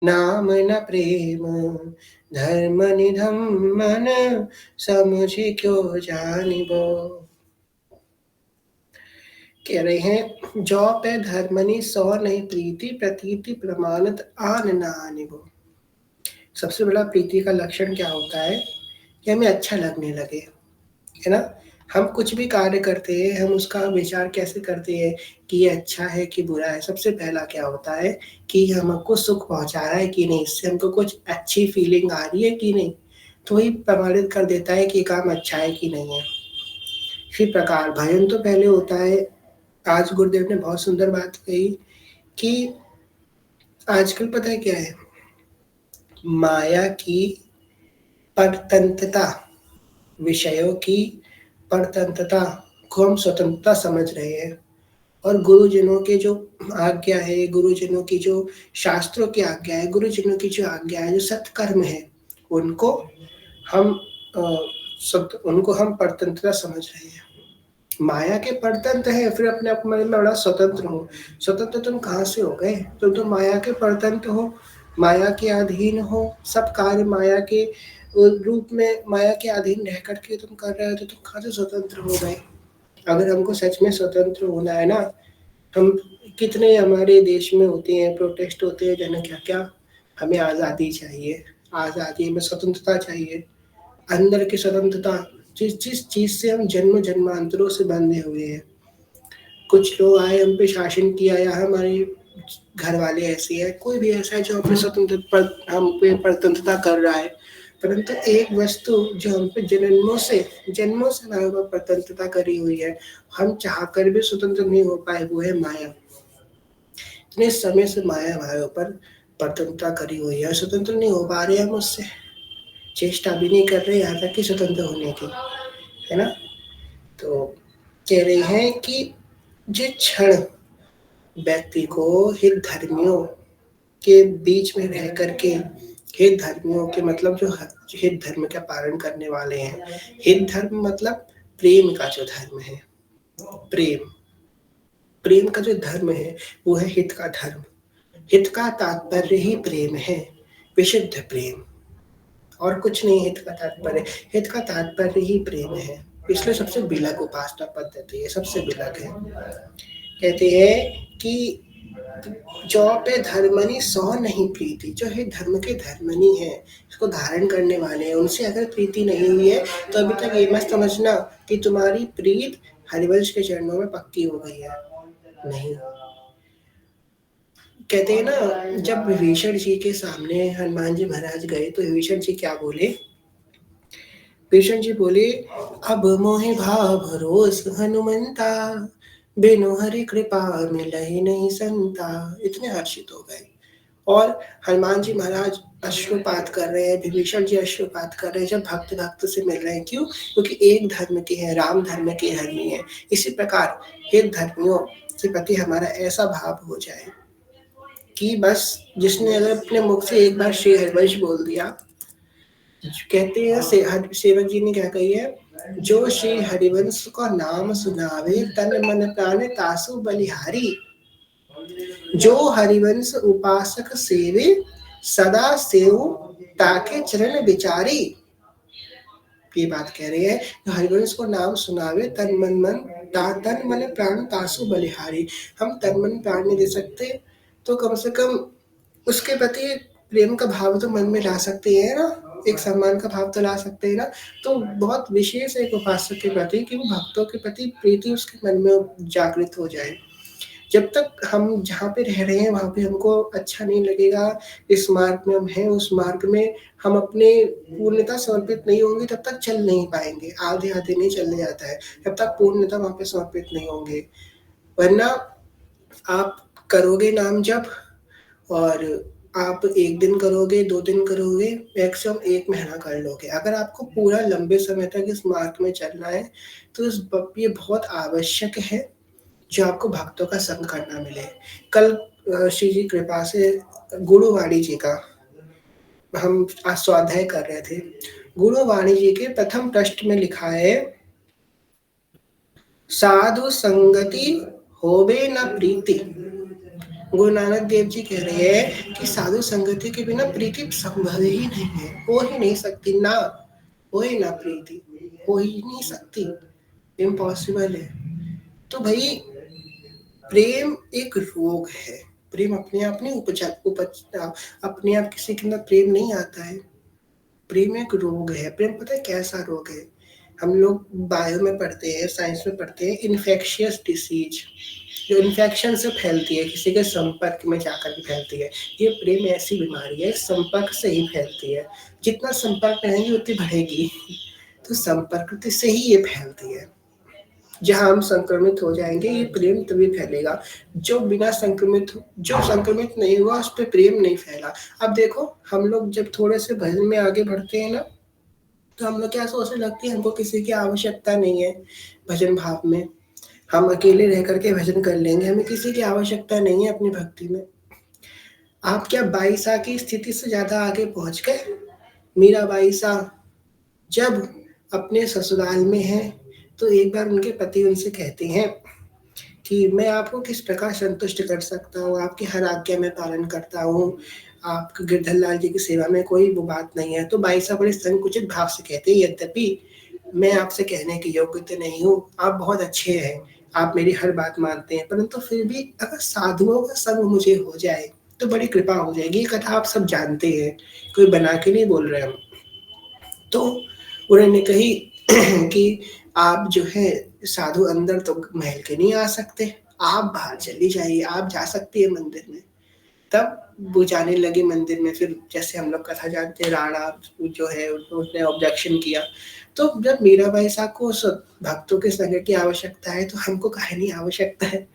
नाम न प्रेम धर्म निधम मन समुझि क्यों जानिबो। कह रहे हैं जौ पे धर्मनि सौ नहीं प्रीति प्रतीति प्रमाणत आन न आनिबो। सबसे बड़ा प्रीति का लक्षण क्या होता है कि हमें अच्छा लगने लगे, है ना? हम कुछ भी कार्य करते हैं, हम उसका विचार कैसे करते हैं कि ये अच्छा है कि बुरा है। सबसे पहला क्या होता है कि हमको सुख पहुँचा रहा है कि नहीं, इससे हमको कुछ अच्छी फीलिंग आ रही है कि नहीं, तो वही प्रमाणित कर देता है कि ये काम अच्छा है कि नहीं है। इसी प्रकार भजन तो पहले होता है। आज गुरुदेव ने बहुत सुंदर बात कही कि आजकल पता है क्या है, माया की परतंत्रता, विषयों की परतंत्रता को हम स्वतंत्रता समझ रहे हैं। और गुरुजनों के जो आज्ञा है, गुरुजनों की जो शास्त्रों की आज्ञा है, गुरुजनों की जो आज्ञा है, जो सत्कर्म है, उनको हम उनको हम परतंत्रता समझ रहे हैं। माया के परतंत्र है, फिर अपने आप में बड़ा स्वतंत्र हो। स्वतंत्र तुम कहाँ से हो गए? तुम तो माया के परतंत्र हो, माया के अधीन हो। सब कार्य माया के रूप में, माया के अधीन रह करके तुम कर रहे हो, तो तुम कहाँ से स्वतंत्र हो गए? अगर हमको सच में स्वतंत्र होना है ना, हम कितने हमारे देश में होते हैं, प्रोटेस्ट होते हैं, जन क्या क्या, हमें आज़ादी चाहिए, आज़ादी में स्वतंत्रता चाहिए, अंदर की स्वतंत्रता, जिस जिस चीज से हम जन्म जन्मांतरों से बंधे हुए हैं। कुछ लोग आए, हम पे शासन किया, या हमारे घर वाले ऐसे है, कोई भी ऐसा है जो हम पे स्वतंत्र पर हम पे परतंत्रता कर रहा है। परंतु एक वस्तु जो हम पे जन्मों से हमारे ऊपर परतंत्रता करी हुई है, हम चाहकर भी स्वतंत्र नहीं हो पाए, वो है माया। इतने समय से माया हमारे ऊपर परतंत्रता करी हुई है, स्वतंत्र नहीं हो पा रहे हम उससे, चेष्टा भी नहीं कर रहे यहाँ तक कि स्वतंत्र होने की, है ना? तो कह रहे हैं कि जिस क्षण व्यक्ति को हित धर्मियों के बीच में रह करके, हित धर्मियों के मतलब जो हित धर्म का पालन करने वाले हैं, हित धर्म मतलब प्रेम का जो धर्म है, प्रेम प्रेम का जो धर्म है वो है हित का धर्म। हित का तात्पर्य ही प्रेम है, विशुद्ध प्रेम, और कुछ नहीं। हित का तात्पर्य, हित का तात्पर्य ही प्रेम है, इसलिए सबसे बिलक उपासना पद्धति है, सबसे बिलक है। कहते हैं कि जो पे धर्मनी सौ नहीं प्रीति, जो है धर्म के धर्मनी है, इसको धारण करने वाले हैं, उनसे अगर प्रीति नहीं हुई है तो अभी तक ये मत समझना कि तुम्हारी प्रीत हरिवंश के चरणों में पक्की हो गई है, नहीं। कहते हैं ना, जब विभीषण जी के सामने हनुमान जी महाराज गए तो विभीषण जी क्या बोले? विभीषण जी बोले, अब मोहि भाव भरोस हनुमंता, बिनु हरि कृपा मिलहि नहीं संता। इतने हर्षित हो गए। और हनुमान जी महाराज अश्रुपात कर रहे हैं, विभीषण जी अश्रुपात कर रहे हैं जब भक्त भक्त से मिल रहे हैं। क्यों? क्योंकि एक धर्म के हैं, राम धर्म के धर्मी हैं। इसी प्रकार हित धर्मियों के प्रति हमारा ऐसा भाव हो जाए कि बस जिसने अगर अपने मुख से एक बार श्री हरिवंश बोल दिया, कहते हैं सेवक जी ने क्या कही है, जो श्री हरिवंश का नाम सुनावे तन मन प्राण तासु बलिहारी, जो हरिवंश उपासक सेवे सदा सेव ताके चरण विचारी। ये बात कह रहे हैं, जो हरिवंश को नाम सुनावे तन मन प्राण तासु बलिहारी। हम तन मन प्राण नहीं दे सकते तो कम से कम उसके प्रति प्रेम का भाव तो मन में ला सकते हैं ना, एक सम्मान का भाव तो ला सकते हैं ना। तो बहुत विशेष एक उपासक के प्रति कि वो भक्तों के प्रति प्रीति उसके मन में जागृत हो जाए। जब तक हम जहाँ पे रह रहे हैं वहाँ पे हमको अच्छा नहीं लगेगा, इस मार्ग में हम हैं, उस मार्ग में हम अपने पूर्णता समर्पित नहीं होंगे, तब तक चल नहीं पाएंगे। आधे आधे नहीं चलने जाता है, जब तक पूर्णता वहाँ पे समर्पित नहीं होंगे। वरना आप करोगे नाम जप, और आप एक दिन करोगे, 2 दिन करोगे, मैक्सिमम 1 महीना कर लोगे। अगर आपको पूरा लंबे समय तक इस मार्ग में चलना है तो ये बहुत आवश्यक है जो आपको भक्तों का संग करना मिले। कल श्री जी कृपा से गुरुवाणी जी का हम आज स्वाध्याय कर रहे थे। गुरुवाणी जी के प्रथम पृष्ठ में लिखा है, साधु संगति होवे न प्रीति, गुरु नानक देव जी कह रहे हैं कि साधु संगति के बिना प्रीति संभव ही नहीं है, हो ही नहीं सकती ना, हो ही ना प्रीति, हो ही नहीं सकती, इम्पॉसिबल है। तो भाई प्रेम एक रोग है। प्रेम अपने आप नहीं उपजता, अपने आप किसी के अंदर प्रेम नहीं आता है। प्रेम एक रोग है। प्रेम पता है कैसा रोग है? हम लोग बायो में पढ़ते हैं, साइंस में पढ़ते हैं, इन्फेक्शियस डिसीज, जो इन्फेक्शन से फैलती है, किसी के संपर्क में जाकर के फैलती है। ये प्रेम ऐसी बीमारी है, संपर्क से ही फैलती है। जितना संपर्क में रहेंगी उतनी बढ़ेगी। तो संपर्क से ही ये फैलती है। जहाँ हम संक्रमित हो जाएंगे ये प्रेम तभी फैलेगा। जो संक्रमित नहीं हुआ उस पर प्रेम नहीं फैला। अब देखो हम लोग जब थोड़े से भजन में आगे बढ़ते हैं ना, तो हम लोग क्या सोचने लगते हैं, हमको किसी की आवश्यकता नहीं है। भजन भाव में हम अकेले रह करके भजन कर लेंगे, हमें किसी की आवश्यकता नहीं है अपनी भक्ति में। आप क्या बाईसा की स्थिति से ज्यादा आगे पहुंच गए? मीरा बाईसा जब अपने ससुराल में है तो एक बार उनके पति उनसे कहते हैं कि मैं आपको किस प्रकार संतुष्ट कर सकता हूँ, आपकी हर आज्ञा में पालन करता हूँ, आपके गिरधर लाल जी की सेवा में कोई वो बात नहीं है। तो बाईसा बड़े संकुचित भाव से कहते हैं, यद्यपि मैं आपसे कहने के योग्य तो नहीं हूँ, आप बहुत अच्छे हैं, आप मेरी हर बात मानते हैं, परंतु फिर भी अगर साधुओं का संग मुझे हो जाए तो बड़ी कृपा हो जाएगी। ये कथा आप सब जानते हैं, कोई बना के नहीं बोल रहे हम। तो उन्होंने कही कि आप जो है साधु अंदर तो महल के नहीं आ सकते, आप बाहर चली जाइए, आप जा सकती है मंदिर में। तब वो जाने लगे मंदिर में। फिर जैसे हम लोग कथा जानते हैं, राणा जो है उसने ऑब्जेक्शन किया। तो जब मीराबाई साहब को उस भक्तों के संग की आवश्यकता है तो हमको काहे नहीं आवश्यकता है?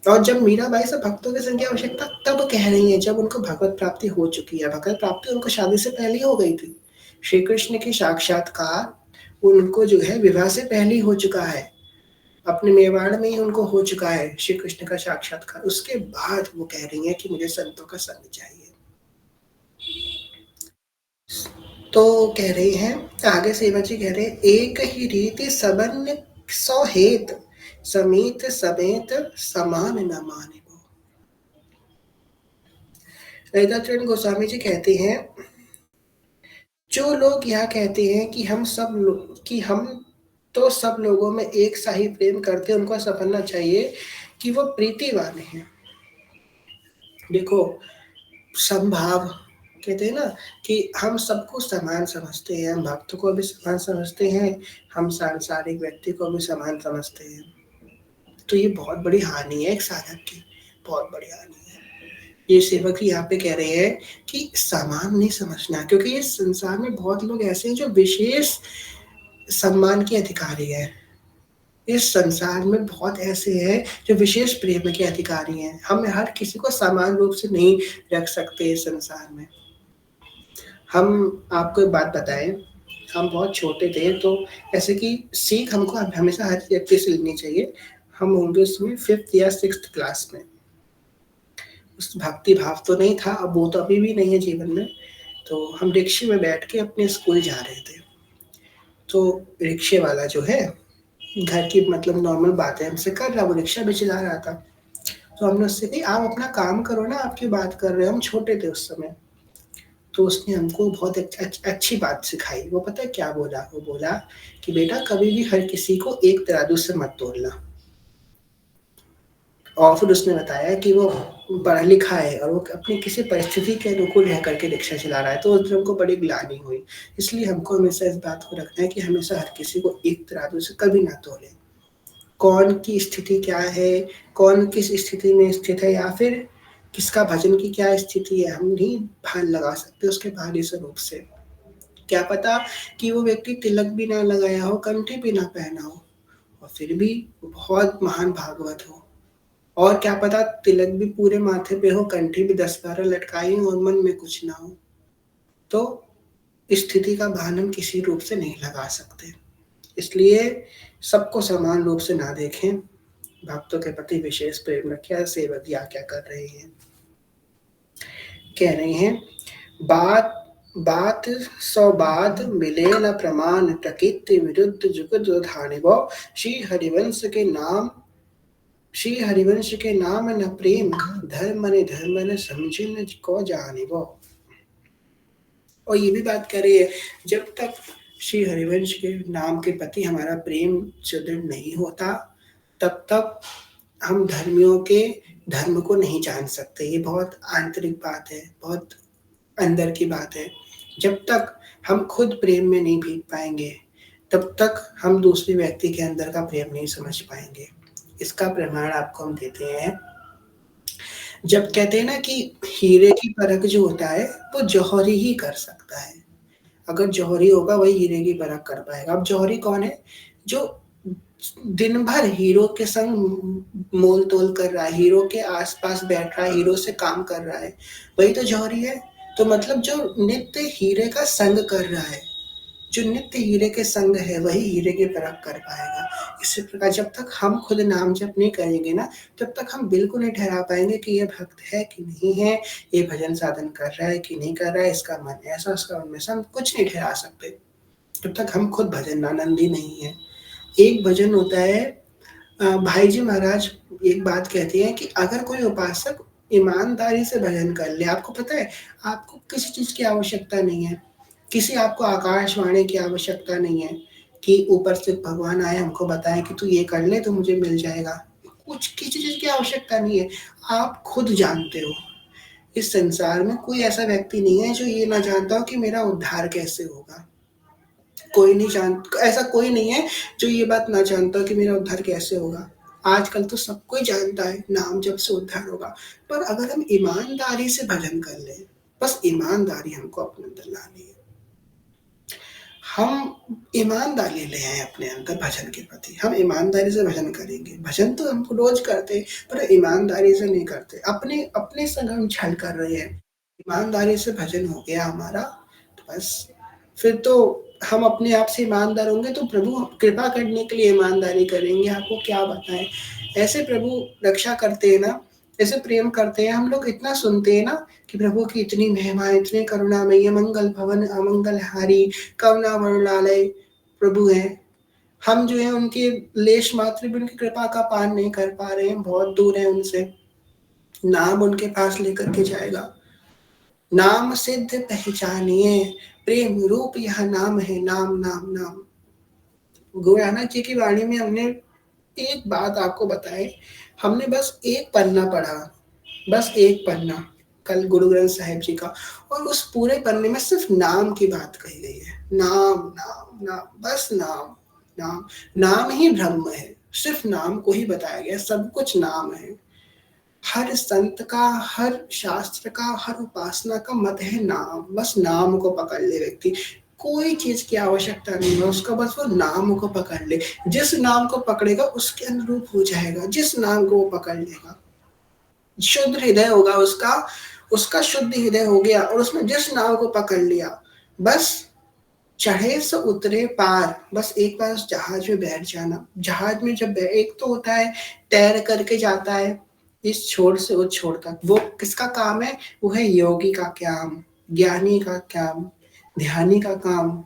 और जब मीराबाई से भक्तों की संग की आवश्यकता तब कह रही है जब उनको भगवत प्राप्ति हो चुकी है। भगवत प्राप्ति उनको शादी से पहले हो गई थी। श्री कृष्ण के साक्षात्कार उनको जो है विवाह से पहले ही हो चुका है, अपने मेवाड़ में ही उनको हो चुका है श्री कृष्ण का साक्षात्कार। उसके बाद वो कह रही है कि मुझे संतों का संग चाहिए। तो कह रही हैं, आगे सेवा जी कह रहे हैं, एक ही रीति सबन सौ हेत, समीत समेत समान न माने। ललिताचरण गोस्वामी जी कहते हैं, जो लोग यह कहते हैं कि हम तो सब लोगों में एक सा ही प्रेम करते हैं, उनको समझना चाहिए कि वो प्रीतिवान हैं। देखो समभाव कहते हैं ना कि हम सबको समान समझते हैं, हम भक्तों को भी समान समझते हैं, हम सांसारिक व्यक्ति को भी समान समझते हैं। तो ये बहुत बड़ी हानि है एक साधक की, बहुत बड़ी हानि है। ये सेवक ही यहाँ पे कह रहे हैं कि समान नहीं समझना, क्योंकि ये संसार में बहुत लोग ऐसे हैं जो विशेष सम्मान के अधिकारी हैं। इस संसार में बहुत ऐसे हैं जो विशेष प्रेम के अधिकारी हैं। हम हर किसी को समान रूप से नहीं रख सकते इस संसार में। हम आपको एक बात बताएं, हम बहुत छोटे थे तो ऐसे कि सीख हमको हमेशा हर व्यक्ति से लेनी चाहिए। हम होंगे उसमें 5th या 6th क्लास में। उस भक्ति भाव तो नहीं था, अब वो तो अभी भी नहीं है जीवन में। तो हम रिक्शे में बैठ के अपने स्कूल जा रहे थे। तो रिक्शे वाला जो है, घर की मतलब नॉर्मल बातें हमसे कर रहा, वो रिक्शा भी चला रहा था। तो हमने उससे कही आप अपना काम करो ना, आप क्यों बात कर रहे हो? हम छोटे थे उस समय। तो उसने हमको बहुत अच्छी बात सिखाई। वो पता है क्या बोला? वो बोला कि बेटा कभी भी हर किसी को एक तराजू से मत तोलना। और फिर उसने बताया कि वो पढ़ा लिखा है और वो अपनी किसी परिस्थिति के अनुकूल रह करके रिक्शा चला रहा है। तो उस दिन हमको बड़ी ग्लानि हुई। इसलिए हमको हमेशा इस बात को रखना है कि हमेशा हर किसी को एक तराजू से कभी ना तोलें। कौन की स्थिति क्या है, कौन किस स्थिति में स्थित है, या फिर किसका भजन की क्या स्थिति है, हम नहीं भान लगा सकते उसके बाहरी स्वरूप से। क्या पता कि वो व्यक्ति तिलक भी ना लगाया हो, कंठी भी ना पहना हो, और फिर भी वो बहुत महान भागवत हो। और क्या पता तिलक भी पूरे माथे पे हो, कंठी भी 10-12 लटकाई हो और मन में कुछ ना हो। तो स्थिति का भान हम किसी रूप से नहीं लगा सकते। इसलिए सबको समान रूप से ना देखें, भक्तों के प्रति विशेष प्रेम रखें। सेवक क्या क्या कर रहे हैं, कह रहे हैं, बात बात सौ बात मिले न प्रमाण, प्रकृति विरुद्ध जुगत धानिव, श्री हरिवंश के नाम श्री हरिवंश के नाम न प्रेम, धर्म न समझे न को जाने वो। और ये भी बात कर रही है, जब तक श्री हरिवंश के नाम के प्रति हमारा प्रेम सुदृढ़ नहीं होता, तब तक हम धर्मियों के धर्म को नहीं जान सकते। ये बहुत आंतरिक बात है, बहुत अंदर की बात है। जब तक हम खुद प्रेम में नहीं भीग पाएंगे, तब तक हम दूसरे व्यक्ति के अंदर का प्रेम नहीं समझ पाएंगे। इसका प्रमाण आपको हम देते हैं, जब कहते हैं ना कि हीरे की परख जो होता है वो जौहरी ही कर सकता है। अगर जौहरी होगा वही हीरे की परख कर पाएगा। अब जौहरी कौन है? जो दिन भर हीरो के संग मोल तोल कर रहा है, हीरो के आसपास बैठ रहा है, हीरो से काम कर रहा है, वही तो जौहरी है। तो मतलब जो नित्य हीरे का संग कर रहा है, जो नित्य हीरे के संग है, वही हीरे की परख कर पाएगा। इसी प्रकार जब तक हम खुद नाम जप नहीं करेंगे ना, तब तक हम बिल्कुल नहीं ठहरा पाएंगे कि ये भक्त है कि नहीं है, ये भजन साधन कर रहा है कि नहीं कर रहा है, इसका मन ऐसा उसका मन वैसा, हम कुछ नहीं ठहरा सकते जब तक हम खुद भजनानंदी नहीं है। एक भजन होता है, भाई जी महाराज एक बात कहती है कि अगर कोई उपासक ईमानदारी से भजन कर ले, आपको पता है, आपको किसी चीज की आवश्यकता नहीं है, किसी आपको आकाशवाणी की आवश्यकता नहीं है कि ऊपर से भगवान आए हमको बताए कि तू ये कर ले तो मुझे मिल जाएगा। कुछ किसी चीज की आवश्यकता नहीं है, आप खुद जानते हो। इस संसार में कोई ऐसा व्यक्ति नहीं है जो ये ना जानता हो कि मेरा उद्धार कैसे होगा। कोई नहीं जान ऐसा कोई नहीं है जो ये बात ना जानता कि मेरा उद्धार कैसे होगा। आजकल तो सब कोई जानता है नाम जब से उद्धार होगा। पर अगर हम ईमानदारी से भजन कर ले, बस ईमानदारी हमको अपने अंदर लानी है। हम ईमानदारी ले आए अपने अंदर भजन के प्रति, हम ईमानदारी से भजन करेंगे। भजन तो हम रोज करते, पर ईमानदारी से नहीं करते, अपने अपने संग हम छल कर रहे हैं। ईमानदारी से भजन हो गया हमारा, तो बस फिर तो हम अपने आप से ईमानदार होंगे तो प्रभु कृपा करने के लिए ईमानदारी करेंगे। आपको क्या बताएं, ऐसे प्रभु रक्षा करते हैं ना, ऐसे प्रेम करते हैं। हम लोग इतना सुनते हैं ना कि प्रभु की इतनी महिमा, इतनी करुणामयी, मंगल भवन अमंगल हारी, करुणा वरुणालय प्रभु है। हम जो है उनके लेश मात्र भी उनकी कृपा का पान नहीं कर पा रहे हैं, बहुत दूर है उनसे। नाम उनके पास लेकर के जाएगा। नाम सिद्ध पहचानिए, प्रेम रूप यह नाम है, नाम नाम नाम। गुरु नानक जी की वाणी में हमने एक बात आपको बताए, हमने बस एक पन्ना पढ़ा, बस एक पन्ना कल गुरु ग्रंथ साहिब जी का, और उस पूरे पन्ने में सिर्फ नाम की बात कही गई है। नाम नाम नाम, बस नाम नाम। नाम ही ब्रह्म है, सिर्फ नाम को ही बताया गया, सब कुछ नाम है। हर संत का, हर शास्त्र का, हर उपासना का मत है नाम। बस नाम को पकड़ ले व्यक्ति, कोई चीज की आवश्यकता नहीं है उसका, बस वो नाम को पकड़ ले। जिस नाम को पकड़ेगा उसके अनुरूप हो जाएगा, जिस नाम को वो पकड़ लेगा। शुद्ध हृदय होगा उसका, उसका शुद्ध हृदय हो गया और उसने जिस नाव को पकड़ लिया, बस चढ़े से उतरे पार। बस एक बार उस जहाज में बैठ जाना। जहाज में जब एक तो होता है तैर करके जाता है इस छोर से उस छोर तक, वो किसका काम है? वो है योगी का काम, ज्ञानी का काम, ध्यानी का काम।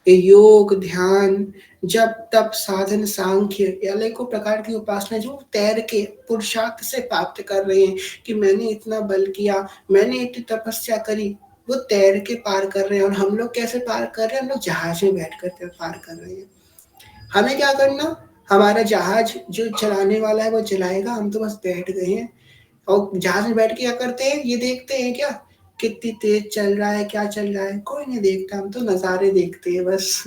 ये योग ध्यान जप तप साधन सांख्य ये अनेकों प्रकार की उपासना जो तैर के पुरुषार्थ से प्राप्त कर रहे हैं कि मैंने इतना बल किया, मैंने इतनी तपस्या करी, वो तैर के पार कर रहे हैं। और हम लोग कैसे पार कर रहे हैं? हम लोग जहाज में बैठ कर पार कर रहे हैं। हमें क्या करना? हमारा जहाज जो चलाने वाला है वो चलाएगा, हम तो बस बैठ गए हैं। और जहाज में बैठ के क्या करते हैं? ये देखते हैं क्या कितनी तेज चल रहा है, क्या चल रहा है? कोई नहीं देखता, हम तो नज़ारे देखते हैं बस।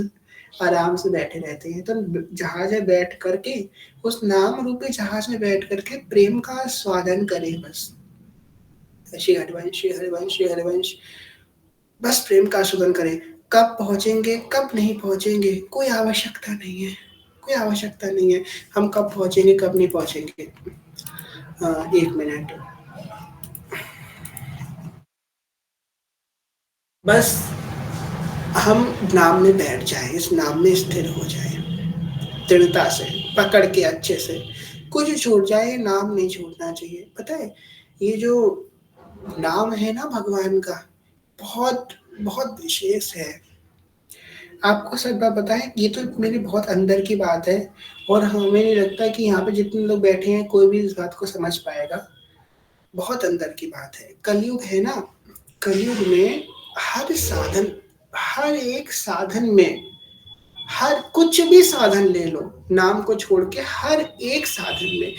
आराम से बैठे रहते हैं। तो जहाज में बैठ करके, उस नाम रूपी जहाज में बैठ करके प्रेम का स्वादन करें बस। श्री हरिवंश श्री हरिवंश श्री हरिवंश, बस प्रेम का स्वादन करें। कब पहुंचेंगे कब नहीं पहुंचेंगे कोई आवश्यकता नहीं है, कोई आवश्यकता नहीं है। हम कब पहुंचेंगे कब नहीं पहुंचेंगे, एक मिनट, बस हम नाम में बैठ जाए, इस नाम में स्थिर हो जाए, दृढ़ता से पकड़ के अच्छे से। कुछ छूट जाए, नाम नहीं छूटना चाहिए। पता है ये जो नाम है ना भगवान का, बहुत बहुत विशेष है। आपको सच बात बताएँ, ये तो मेरी बहुत अंदर की बात है और हमें नहीं लगता कि यहाँ पे जितने लोग बैठे हैं, कोई भी इस बात को समझ पाएगा। बहुत अंदर की बात है। कलयुग है ना, कलयुग में हर साधन, हर एक साधन में, हर कुछ भी साधन ले लो, नाम को छोड़ के हर एक साधन में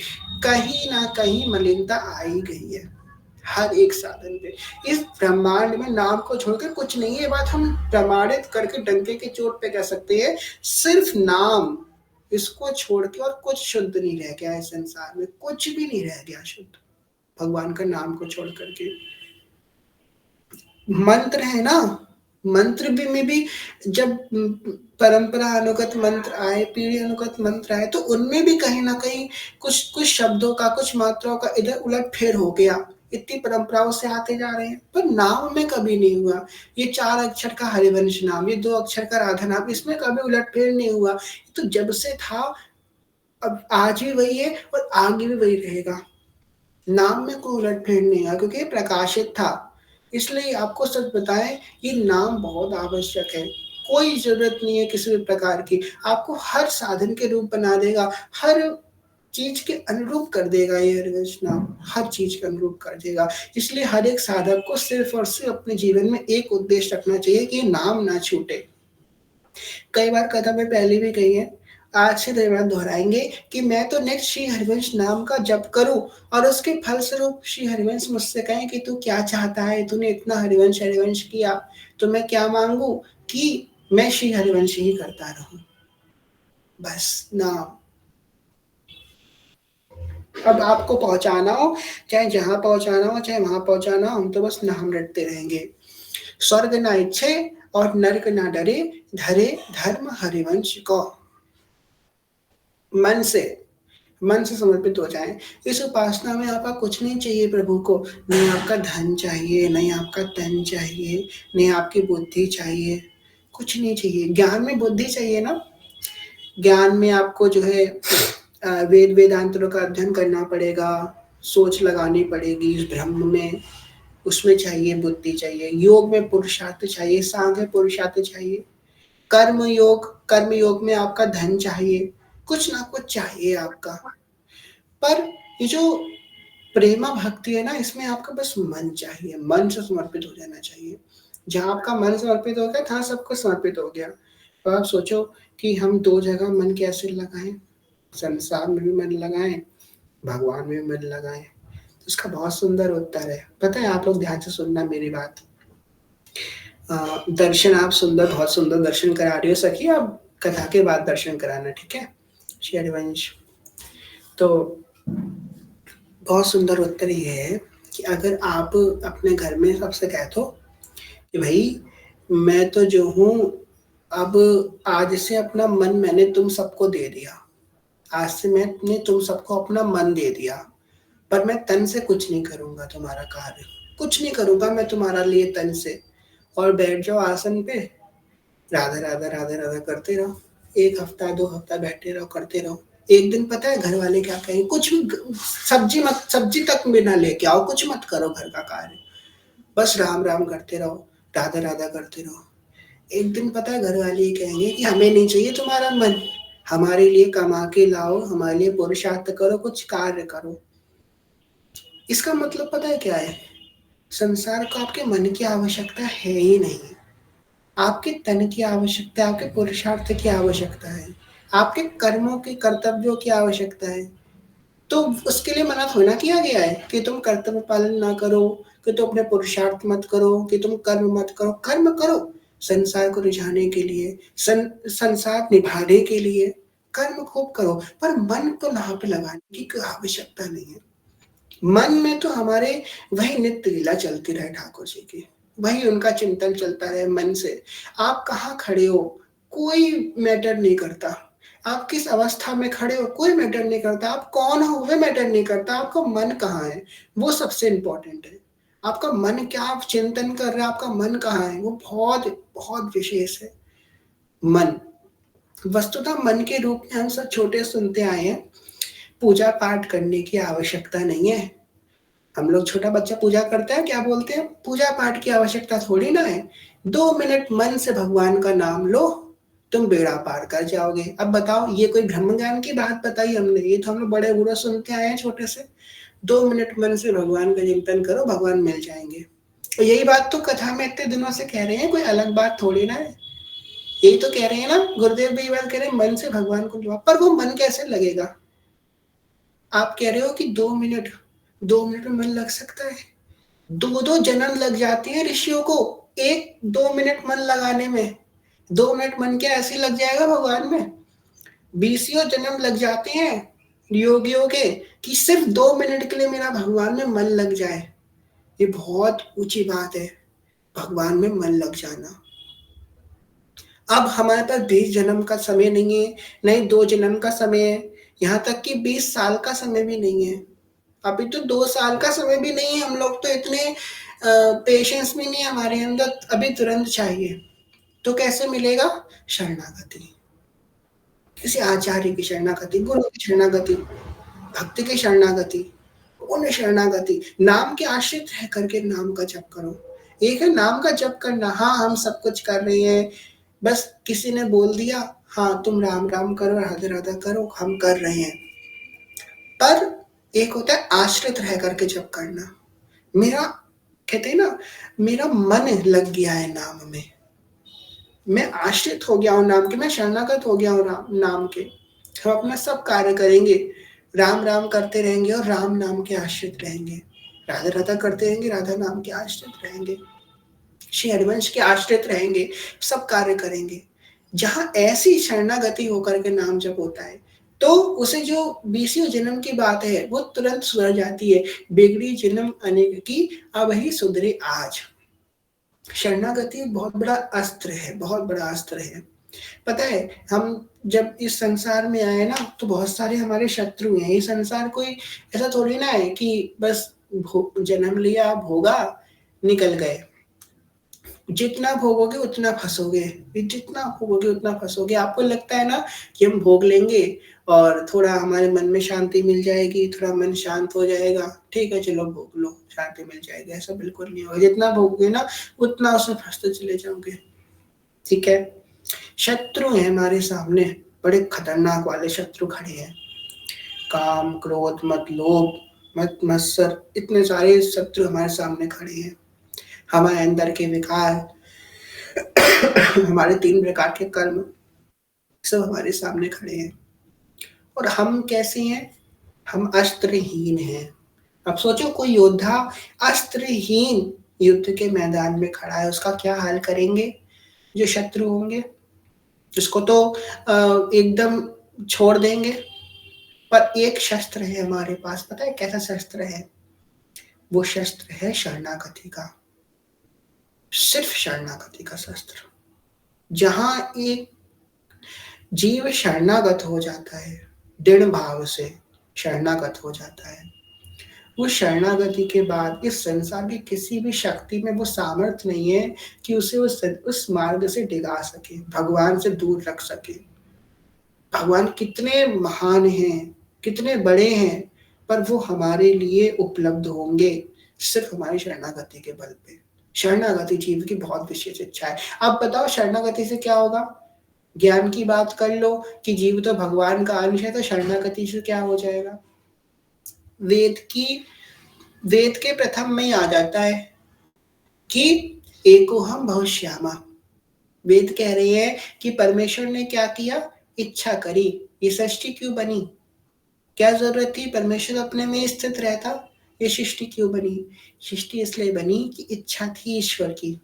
कहीं न कहीं मलिनता आ ही गई है। हर एक साधन पे। इस ब्रह्मांड में नाम को छोड़कर कुछ नहीं है, ये बात हम प्रमाणित करके डंके की चोट पे कह सकते हैं। सिर्फ नाम, इसको छोड़ के और कुछ शुद्ध नहीं रह गया इस संसार में, कुछ भी नहीं रह गया शुद्ध, भगवान का नाम को छोड़ करके। मंत्र है ना, मंत्र भी में भी जब परंपरा अनुगत मंत्र आए, पीढ़ी अनुगत मंत्र आए, तो उनमें भी कहीं ना कहीं कुछ कुछ शब्दों का, कुछ मात्राओं का इधर उलट फेर हो गया। इतनी परंपराओं से आते जा रहे हैं, पर नाम में कभी नहीं हुआ। ये 4 अक्षर का हरिवंश नाम, ये 2 अक्षर का राधा नाम, इसमें कभी उलट फेर नहीं हुआ। तो जब से था, अब आज भी वही है और आगे भी वही रहेगा। नाम में कोई उलट-फेर नहीं है क्योंकि ये प्रकाशित था। इसलिए आपको सच बताएँ, ये नाम बहुत आवश्यक है। कोई ज़रूरत नहीं है किसी भी प्रकार की। आपको हर साधन के रूप बना देगा, हर चीज़ के अनुरूप कर देगा ये हरिवंश नाम, हर चीज़ के अनुरूप कर देगा। इसलिए हर एक साधक को सिर्फ़ और सिर्फ़ अपने जीवन में एक उद्देश्य रखना चाहिए कि ये नाम ना छूटे। कई बार कथा में पहले भी कही है, आज से धन्यवाद दोहराएँगे कि मैं तो नेक्स्ट श्री हरिवंश नाम का जप करूँ और उसके फलस्वरूप श्री हरिवंश मुझसे कहें कि तू क्या चाहता है? तूने इतना हरिवंश हरिवंश किया, तो मैं क्या माँगूँ कि मैं श्री हरिवंश ही करता रहूँ। बस नाम। अब आपको पहुँचाना हो, चाहे जहाँ पहुँचाना हो, चाहे वहाँ पहुँचाना हो, हम तो बस नाम रटते रहेंगे। स्वर्ग ना इच्छे और नरक ना डरे, धरे धर्म हरिवंश को। मन से, मन से समर्पित हो जाएँ। इस उपासना में आपका कुछ नहीं चाहिए प्रभु को, नहीं आपका धन चाहिए, नहीं आपका तन चाहिए, नहीं आपकी बुद्धि चाहिए, कुछ नहीं चाहिए। ज्ञान में बुद्धि चाहिए ना, ज्ञान में आपको जो है वेद वेदांतों का अध्ययन करना पड़ेगा, सोच लगानी पड़ेगी इस ब्रह्म में, उसमें चाहिए बुद्धि चाहिए। योग में पुरुषार्थ चाहिए, सांख्य पुरुषार्थ चाहिए। कर्म योग में आपका धन चाहिए, कुछ ना कुछ चाहिए आपका। पर ये जो प्रेमा भक्ति है ना, इसमें आपका बस मन चाहिए, मन से समर्पित हो जाना चाहिए। जहाँ आपका मन समर्पित हो गया, तहाँ सब कुछ समर्पित हो गया। तो आप सोचो कि हम 2 जगह मन कैसे लगाएँ? संसार में भी मन लगाएँ, भगवान में भी मन लगाएँ। तो इसका बहुत सुंदर उत्तर है। पता है, आप लोग ध्यान से सुनना मेरी बात। दर्शन आप सुंदर, बहुत सुंदर दर्शन करा रही हो सखी, अब कथा के बाद दर्शन कराना, ठीक है? श्री हरिवंश। तो बहुत सुंदर उत्तर ये है कि अगर आप अपने घर में सबसे कह दो कि भई मैं तो जो हूँ, अब आज से अपना मन मैंने तुम सबको दे दिया। आज से मैंने तुम सबको अपना मन दे दिया, पर मैं तन से कुछ नहीं करूँगा तुम्हारा कार्य। कुछ नहीं करूँगा मैं तुम्हारा लिए तन से, और बैठ जाओ आसन पे, राधा, राधा, राधा, राधा करते रहो। 1 हफ्ता, 2 हफ्ता बैठे रहो, करते रहो। एक दिन पता है घरवाले क्या कहेंगे? कुछ भी सब्ज़ी तक भी ना लेके आओ, कुछ मत करो घर का कार्य। बस राम, राम करते रहो, राधा, राधा करते रहो। एक दिन पता है घरवाले ये कहेंगे कि हमें नहीं चाहिए तुम्हारा मन, हमारे लिए कमा के लाओ, हमारे लिए पुरुषार्थ करो, कुछ कार्य करो। इसका मतलब पता है क्या है? संसार को आपके मन की आवश्यकता है ही नहीं। आपके तन की आवश्यकता है, आपके पुरुषार्थ की आवश्यकता है, आपके कर्मों की, कर्तव्यों की आवश्यकता है। तो उसके लिए मना थोड़ी ना किया गया है कि तुम कर्तव्य पालन ना करो, कि तुम अपने पुरुषार्थ मत करो, कि तुम कर्म मत करो। कर्म करो, संसार को रिझाने के लिए, संसार निभाने के लिए कर्म खूब करो, पर मन को वहाँ पे लगाने की कोई आवश्यकता नहीं है। मन में तो हमारे वही नित्य लीला चलती रहे ठाकुर जी की, वही उनका चिंतन चलता रहे मन से। आप कहाँ खड़े हो, कोई मैटर नहीं करता। आप किस अवस्था में खड़े हो, कोई मैटर नहीं करता। आप कौन हो, वो मैटर नहीं करता। आपका मन कहाँ है, वो सबसे इम्पोर्टेंट है। आपका मन क्या, आप चिंतन कर रहे हैं, आपका मन कहाँ है, वो बहुत बहुत विशेष है। मन, वस्तुतः मन के रूप में हम सब छोटे सुनते आए हैं। पूजा पाठ करने की आवश्यकता नहीं है। हम लोग, छोटा बच्चा पूजा करता है, क्या बोलते हैं? पूजा पाठ की आवश्यकता थोड़ी ना है। 2 मिनट मन से भगवान का नाम लो, तुम बेड़ा पार कर जाओगे। अब बताओ, ये कोई ब्रह्म ज्ञान की बात बताई हमने? ये तो हम लोग बड़े बूढ़े सुनते आए हैं छोटे से। 2 मिनट मन से भगवान का चिंतन करो, भगवान मिल जाएंगे। और यही बात तो कथा में इतने दिनों से कह रहे हैं, कोई अलग बात थोड़ी ना है। यही तो कह रहे हैं ना, गुरुदेव भी ये बात कह रहे हैं, मन से भगवान को जवाब। पर वो मन कैसे लगेगा? आप कह रहे हो कि 2 मिनट, 2 मिनट में मन लग सकता है? 2-2 जन्म लग जाते हैं ऋषियों को 1-2 मिनट मन लगाने में। 2 मिनट मन क्या ऐसे लग जाएगा भगवान में? 20 जन्म लग जाते हैं योगियों के कि सिर्फ 2 मिनट के लिए मेरा भगवान में मन लग जाए। ये बहुत ऊंची बात है, भगवान में मन लग जाना। अब हमारे पास 20 जन्म का समय नहीं है, नहीं 2 जन्म का समय है, यहाँ तक कि 20 साल का समय भी नहीं है। अभी तो 2 साल का समय भी नहीं है, हम लोग तो इतने पेशेंस भी नहीं है हमारे अंदर, अभी तुरंत चाहिए। तो कैसे मिलेगा? शरणागति, किसी आचार्य की शरणागति, गुरु की शरणागति, भक्ति की शरणागति, पूर्ण शरणागति। नाम के आश्रित रह करके नाम का जप करो। एक है नाम का जप करना, हाँ हम सब कुछ कर रहे हैं, बस किसी ने बोल दिया हाँ तुम राम राम करो, राधे राधा करो, हम कर रहे हैं। पर एक होता है आश्रित रह करके जप करना। मेरा, कहते हैं ना, मेरा मन लग गया है नाम में, मैं आश्रित हो गया हूँ नाम के, मैं शरणागत हो गया हूँ नाम के। हम अपना सब कार्य करेंगे, राम राम करते रहेंगे और राम नाम के आश्रित रहेंगे, राधा राधा करते रहेंगे, राधा नाम के आश्रित रहेंगे, श्री हरिवंश के आश्रित रहेंगे, सब कार्य करेंगे। जहां ऐसी शरणागति होकर के नाम जप होता है, तो उसे जो 20 जन्म की बात है वो तुरंत सुधर जाती है। बिगड़ी जन्म अनेक की, अब ही सुधरे आज। शरणागति बहुत बड़ा अस्त्र है, बहुत बड़ा अस्त्र है। पता है, हम जब इस संसार में आए ना, तो बहुत सारे हमारे शत्रु हैं। ये संसार कोई ऐसा थोड़ी ना है कि बस जन्म लिया, भोगा, निकल गए। जितना भोगोगे उतना फंसोगे, जितना भोगोगे उतना फंसोगे। आपको लगता है ना कि हम भोग लेंगे और थोड़ा हमारे मन में शांति मिल जाएगी, थोड़ा मन शांत हो जाएगा, ठीक है चलो भोग लो, शांति मिल जाएगी। ऐसा बिल्कुल नहीं होगा। जितना भोगोगे ना उतना उसमें फंसते चले जाओगे। ठीक है, शत्रु है हमारे सामने, बड़े खतरनाक वाले शत्रु खड़े हैं। काम, क्रोध, मत लोभ, मत मत्सर, इतने सारे शत्रु हमारे सामने खड़े हैं। हमारे अंदर के विकार, हमारे 3 प्रकार के कर्म, सब हमारे सामने खड़े हैं। और हम कैसे हैं? हम अस्त्रहीन हैं। अब सोचो, कोई योद्धा अस्त्रहीन युद्ध के मैदान में खड़ा है, उसका क्या हाल करेंगे जो शत्रु होंगे? उसको तो एकदम छोड़ देंगे। पर एक शस्त्र है हमारे पास, पता है कैसा शस्त्र है? वो शस्त्र है शरणागति का, सिर्फ शरणागति का शस्त्र। जहां एक जीव शरणागत हो जाता है, दृढ़ भाव से शरणागत हो जाता है, वो शरणागति के बाद इस संसार की किसी भी शक्ति में वो सामर्थ्य नहीं है कि उसे उस मार्ग से डिगा सके, भगवान से दूर रख सके। भगवान कितने महान हैं, कितने बड़े हैं, पर वो हमारे लिए उपलब्ध होंगे सिर्फ हमारी शरणागति के बल पे। शरणागति जीव की बहुत विशेष इच्छा है। अब बताओ शरणागति से क्या होगा? ज्ञान की बात कर लो कि जीव तो भगवान का अंश है, तो शरणागति से क्या हो जाएगा? वेद की, वेद के प्रथम में ही आ जाता है कि एको हम बहुश्यामा। वेद कह रहे हैं कि परमेश्वर ने क्या किया? इच्छा करी। ये सृष्टि क्यों बनी? क्या जरूरत थी? परमेश्वर अपने में स्थित रहता, ये सृष्टि क्यों बनी? सृष्टि इसलिए बनी कि इच्छा थी ईश्वर की।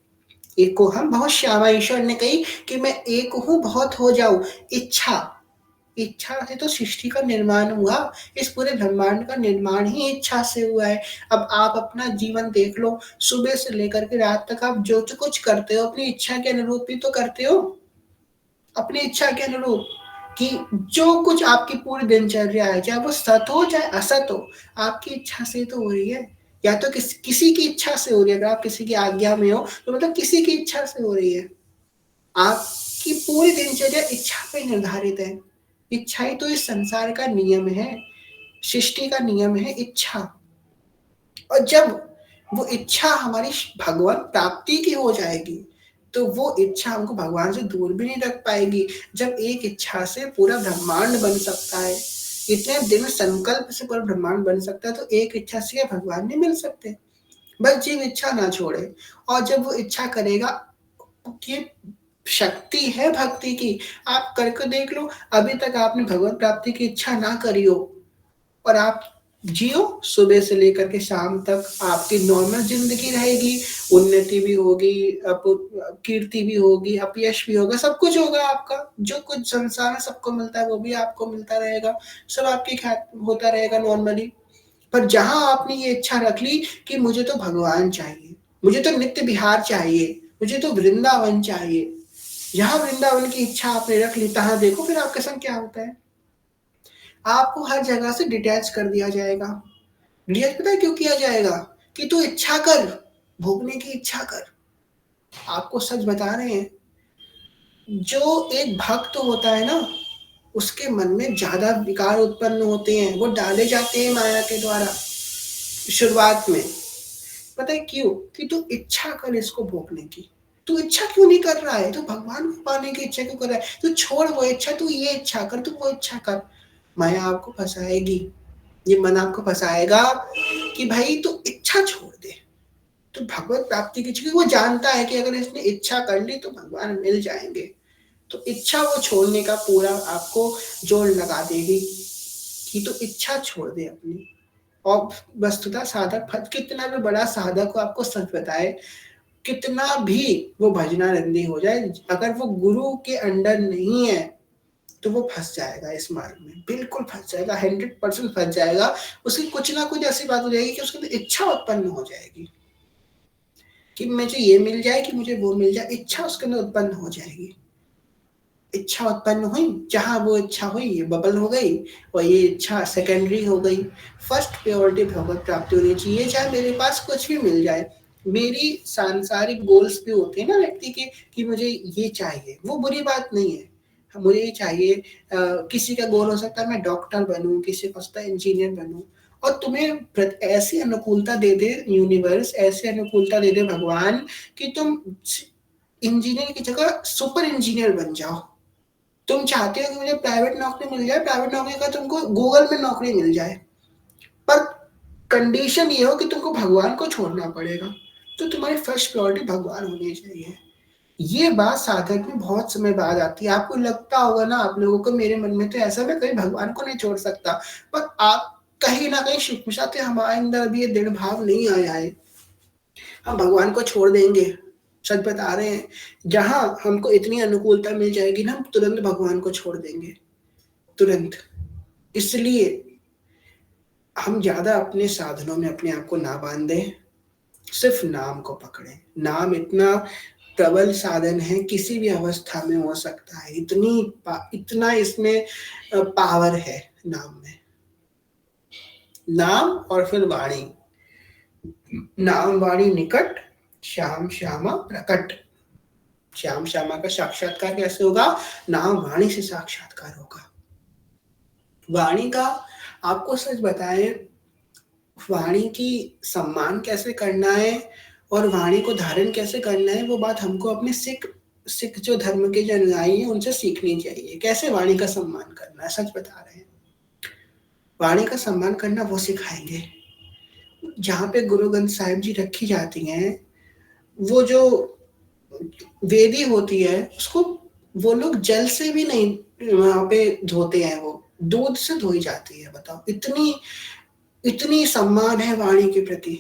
एको हम बहुत श्यामा, ईश्वर ने कही कि मैं एक हूं, बहुत हो जाऊं। इच्छा, इच्छा से तो सृष्टि का निर्माण हुआ। इस पूरे ब्रह्मांड का निर्माण ही इच्छा से हुआ है। अब आप अपना जीवन देख लो, सुबह से लेकर के रात तक आप जो जो कुछ करते हो अपनी इच्छा के अनुरूप ही तो करते हो। अपनी इच्छा के अनुरूप, कि जो कुछ आपकी पूरी दिनचर्या है, चाहे वो सत हो चाहे असत हो, आपकी इच्छा से तो हो रही है। या तो किसी की इच्छा से हो रही है। अगर आप किसी की आज्ञा में हो तो मतलब किसी की इच्छा से हो रही है। आपकी पूरी दिनचर्या इच्छा पे निर्धारित है। इच्छा ही तो इस संसार का नियम है, सृष्टि का नियम है इच्छा। और जब वो इच्छा हमारी भगवान प्राप्ति की हो जाएगी, तो वो इच्छा हमको भगवान से दूर भी नहीं रख पाएगी। जब एक इच्छा से पूरा ब्रह्मांड बन सकता है, इतने दृढ़ संकल्प से पूरा ब्रह्मांड बन सकता है, तो एक इच्छा से क्या भगवान नहीं मिल सकते? बस जीव इच्छा ना छोड़े, और जब वो इच्छा करेगा, ये शक्ति है भक्ति की। आप करके देख लो, अभी तक आपने भगवत प्राप्ति की इच्छा ना करी हो और आप जियो, सुबह से लेकर के शाम तक आपकी नॉर्मल जिंदगी रहेगी, उन्नति भी होगी, कीर्ति भी होगी, अपयश भी होगा, सब कुछ होगा आपका। जो कुछ संसार में सबको मिलता है वो भी आपको मिलता रहेगा, सब आपके होता रहेगा नॉर्मली। पर जहां आपने ये इच्छा रख ली कि मुझे तो भगवान चाहिए, मुझे तो नित्य बिहार चाहिए, मुझे तो वृंदावन चाहिए, जहां वृंदावन की इच्छा आपने रख ली, तहां देखो फिर आपके संग क्या होता है। आपको हर जगह से डिटैच कर दिया जाएगा। डिटैच पता है क्यों किया जाएगा? कि तू इच्छा कर, भोगने की इच्छा कर। आपको सच बता रहे हैं, जो एक भक्त होता है ना, उसके मन में ज्यादा विकार उत्पन्न होते हैं, वो डाले जाते हैं माया के द्वारा शुरुआत में। पता है क्यों? कि तू इच्छा कर इसको भोगने की। तू इच्छा क्यों नहीं कर रहा है? तू भगवान को पाने की इच्छा क्यों कर रहा है? तू छोड़ वो इच्छा, तू ये इच्छा कर, तू वो इच्छा कर। माया आपको फंसाएगी, ये मन आपको फंसाएगा कि भाई तू इच्छा छोड़ दे, तो भगवत प्राप्ति की इच्छा, वो जानता है कि अगर इसने इच्छा कर ली तो भगवान मिल जाएंगे, तो इच्छा वो छोड़ने का पूरा आपको जोर लगा देगी कि तो इच्छा छोड़ दे अपनी। और वस्तुतः साधक कितना भी बड़ा साधक को आपको सच बताए, कितना भी वो भजनानंदी हो जाए, अगर वो गुरु के अंडर नहीं है तो वो फंस जाएगा इस मार्ग में, बिल्कुल फंस जाएगा, 100% फंस जाएगा। उसकी कुछ ना कुछ ऐसी बात हो जाएगी कि उसके अंदर इच्छा उत्पन्न हो जाएगी कि मुझे ये मिल जाए, कि मुझे वो मिल जाए, इच्छा उसके अंदर उत्पन्न हो जाएगी। इच्छा उत्पन्न हुई, जहां वो इच्छा हुई ये बबल हो गई, और ये इच्छा सेकेंडरी हो गई। फर्स्ट प्योरिटी भगवत प्राप्ति होनी चाहिए, चाहे मेरे पास कुछ भी मिल जाए। मेरी सांसारिक गोल्स भी होते हैं ना व्यक्ति के, कि मुझे ये चाहिए, वो बुरी बात नहीं है, मुझे ये चाहिए। किसी का गोल हो सकता है मैं डॉक्टर बनूं, किसी का होता है इंजीनियर बनूं, और तुम्हें ऐसी अनुकूलता दे दे यूनिवर्स, ऐसी अनुकूलता दे दे भगवान कि तुम इंजीनियर की जगह सुपर इंजीनियर बन जाओ। तुम चाहते हो कि मुझे प्राइवेट नौकरी मिल जाए, प्राइवेट नौकरी का तुमको गूगल में नौकरी मिल जाए, पर कंडीशन ये हो कि तुमको भगवान को छोड़ना पड़ेगा। तो तुम्हारी फर्स्ट प्रायोरिटी भगवान होनी चाहिए। ये बात साधक में बहुत समय बाद आती है। आपको लगता होगा ना, आप लोगों को, मेरे मन में तो ऐसा, मैं कभी भगवान को नहीं छोड़ सकता, पर आप कहीं ना कहीं शिक्षाते हमारे अंदर अभी ये दृढ़ भाव नहीं आया है, हम भगवान को छोड़ देंगे। सच बता रहे हैं, जहां हमको इतनी अनुकूलता मिल जाएगी ना, हम तुरंत भगवान को छोड़ देंगे, तुरंत। इसलिए हम ज्यादा अपने साधनों में अपने आप को ना बांधे, सिर्फ नाम को पकड़े। नाम इतना प्रबल साधन है, किसी भी अवस्था में हो सकता है, इतना इसमें पावर है नाम में। नाम और फिर वाणी, नाम वाणी निकट, श्याम श्यामा प्रकट। श्याम श्यामा का साक्षात्कार कैसे होगा? नाम वाणी से साक्षात्कार होगा। वाणी का आपको सच बताएं, वाणी की सम्मान कैसे करना है और वाणी को धारण कैसे करना है, वो बात हमको अपने सिख सिख जो धर्म के जो अनुयायी हैं उनसे सीखनी चाहिए। कैसे वाणी का सम्मान करना है, सच बता रहे हैं। वाणी का सम्मान करना वो सिखाएंगे। जहाँ पे गुरु ग्रंथ साहिब जी रखी जाती हैं, वो जो वेदी होती है उसको वो लोग जल से भी नहीं वहां पे धोते हैं, वो दूध से धोई जाती है। बताओ, इतनी इतनी सम्मान है वाणी के प्रति।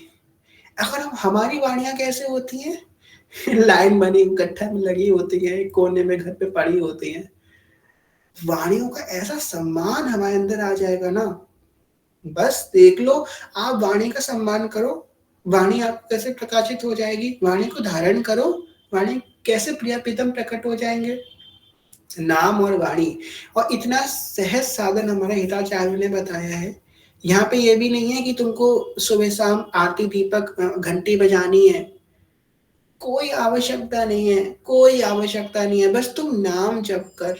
अगर हमारी वाणियां कैसे होती हैं, लाइन बनी गट्ठा में लगी होती है, कोने में घर पे पड़ी होती हैं। वाणियों का ऐसा सम्मान हमारे अंदर आ जाएगा ना, बस देख लो। आप वाणी का सम्मान करो, वाणी आप कैसे प्रकाशित हो जाएगी। वाणी को धारण करो, वाणी कैसे प्रिय प्रीतम प्रकट हो जाएंगे। नाम और वाणी, और इतना सहज साधन हमारे हिताचार्य ने बताया है। यहाँ पे ये भी नहीं है कि तुमको सुबह शाम आरती दीपक घंटी बजानी है, कोई आवश्यकता नहीं है, कोई आवश्यकता नहीं है, बस तुम नाम जप कर।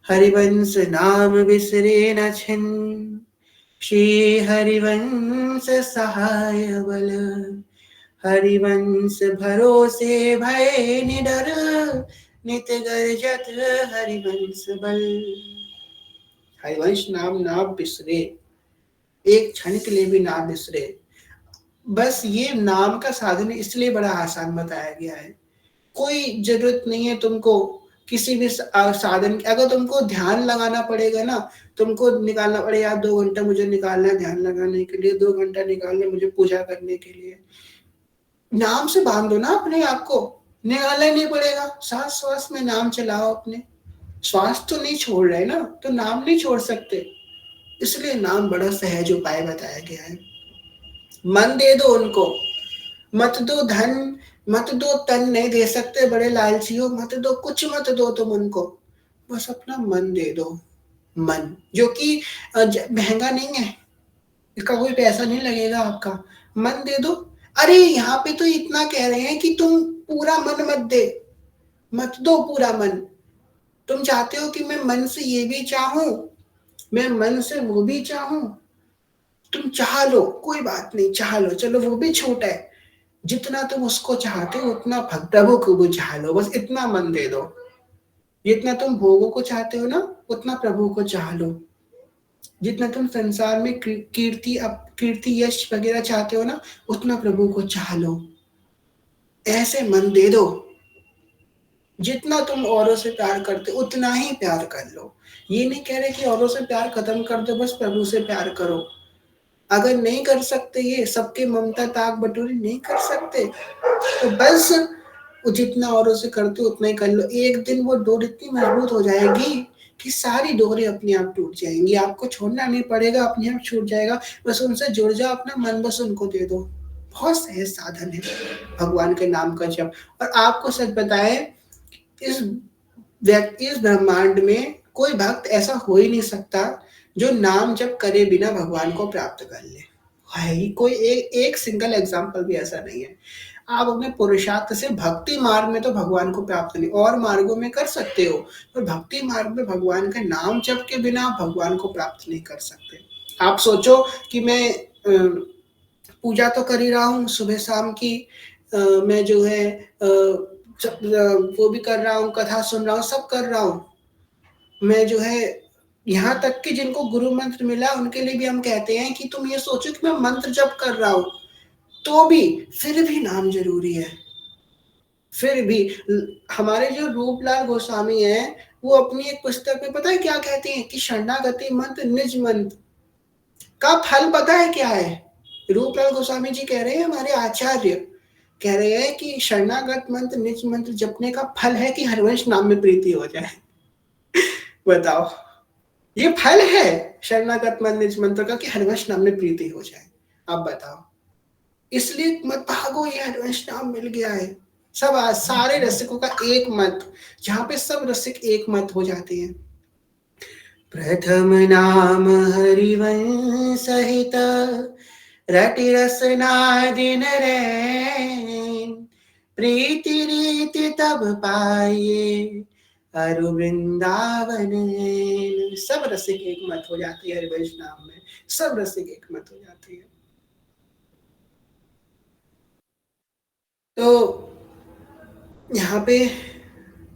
हरिवंश नाम बिसरे न छिन, श्री हरिवंश सहाय बल, हरिवंश भरोसे भय निडर, नित गर्जत हरिवंश बल। हरिवंश नाम ना बिसरे, एक क्षण के लिए भी ना बिसरे। बस ये नाम का साधन इसलिए बड़ा आसान बताया गया है। कोई जरूरत नहीं है तुमको किसी भी साधन की। अगर तुमको ध्यान लगाना पड़ेगा ना, तुमको निकालना पड़ेगा 2 घंटा मुझे निकालना है ध्यान लगाने के लिए, 2 घंटा निकालना मुझे पूजा करने के लिए, नाम से बांध दो ना अपने आप को, निकालना ही नहीं पड़ेगा। सांस सांस में नाम चलाओ अपने। श्वास तो नहीं छोड़ रहे ना, तो नाम नहीं छोड़ सकते, इसलिए नाम बड़ा सहज उपाय बताया गया है। मन दे दो उनको, मत दो धन, मत दो तन, नहीं दे सकते बड़े लालची हो, मत दो कुछ, मत दो तुम उनको, बस अपना मन दे दो। मन जो कि महंगा नहीं है, इसका कोई पैसा नहीं लगेगा आपका। मन दे दो। अरे यहाँ पे तो इतना कह रहे हैं कि तुम पूरा मन मत दे, मत दो पूरा मन। तुम चाहते हो कि मैं मन से ये भी चाहूं, मैं मन से वो भी चाहूं, तुम चाह लो, कोई बात नहीं, चाह लो, चलो वो भी छूट है। जितना तुम उसको चाहते हो उतना प्रभु को भी चाह लो, बस इतना मन दे दो। जितना तुम भोगों को चाहते हो ना, उतना प्रभु को चाह लो। जितना तुम संसार में कीर्ति यश वगैरह चाहते हो ना, उतना प्रभु को चाह लो। ऐसे मन दे दो। जितना तुम औरों से प्यार करते हो उतना ही प्यार कर लो। ये नहीं कह रहे कि औरों से प्यार खत्म कर दो, बस प्रभु से प्यार करो। अगर नहीं कर सकते, ये सबके ममता ताक बटोरी नहीं कर सकते, तो बस जितना औरों से करते हो उतना ही कर लो। एक दिन वो डोर इतनी मजबूत हो जाएगी कि सारी डोरें अपने आप टूट जाएंगी, आपको छोड़ना नहीं पड़ेगा, अपने आप छूट जाएगा। बस उनसे जुड़ जाओ, अपना मन बस उनको दे दो। बहुत सहज साधन है भगवान के नाम का जप। और आपको सच बताए, इस इस ब्रह्मांड में कोई भक्त ऐसा हो ही नहीं सकता जो नाम जप करे बिना भगवान को प्राप्त कर ले। है ही कोई एक सिंगल एग्जाम्पल भी ऐसा नहीं है। आप अपने पुरुषार्थ से भक्ति मार्ग में तो भगवान को प्राप्त नहीं, और मार्गों में कर सकते हो, पर भक्ति मार्ग में भगवान का नाम जप के बिना आप भगवान को प्राप्त नहीं कर सकते। आप सोचो कि मैं पूजा तो कर ही रहा हूँ सुबह शाम की, मैं जो है वो भी कर रहा हूँ, कथा सुन रहा हूँ, सब कर रहा हूँ। मैं जो है यहाँ तक कि जिनको गुरु मंत्र मिला उनके लिए भी हम कहते हैं कि तुम ये सोचो कि मैं मंत्र जप कर रहा हूँ, तो भी फिर भी नाम जरूरी है। फिर भी हमारे जो रूपलाल गोस्वामी हैं, वो अपनी एक पुस्तक में पता है क्या कहते हैं कि शरणागति मंत्र निज मंत्र का फल पता है क्या है। रूपलाल गोस्वामी जी कह रहे हैं, हमारे आचार्य कह रहे हैं कि शरणागत मंत्र निज मंत्र जपने का फल है कि हरिवंश नाम में प्रीति हो जाए। बताओ, ये फल है शरणागत मंत्र निज मंत्र का कि हरिवंश नाम में प्रीति हो जाए। आप बताओ, इसलिए मत भागो, ये हरिवंश नाम मिल गया है। सब सारे रसिकों का एक मत, जहां पे सब रसिक एक मत हो जाते हैं। प्रथम नाम हरिवंश सहित, रटि रसना दिन रैन, प्रीति रीति तब पाइए अरु वृंदावन। सब रसिक एक मत हो जाती है हरिवंश नाम में, सब रसिक एक मत हो जाती है। तो यहाँ पे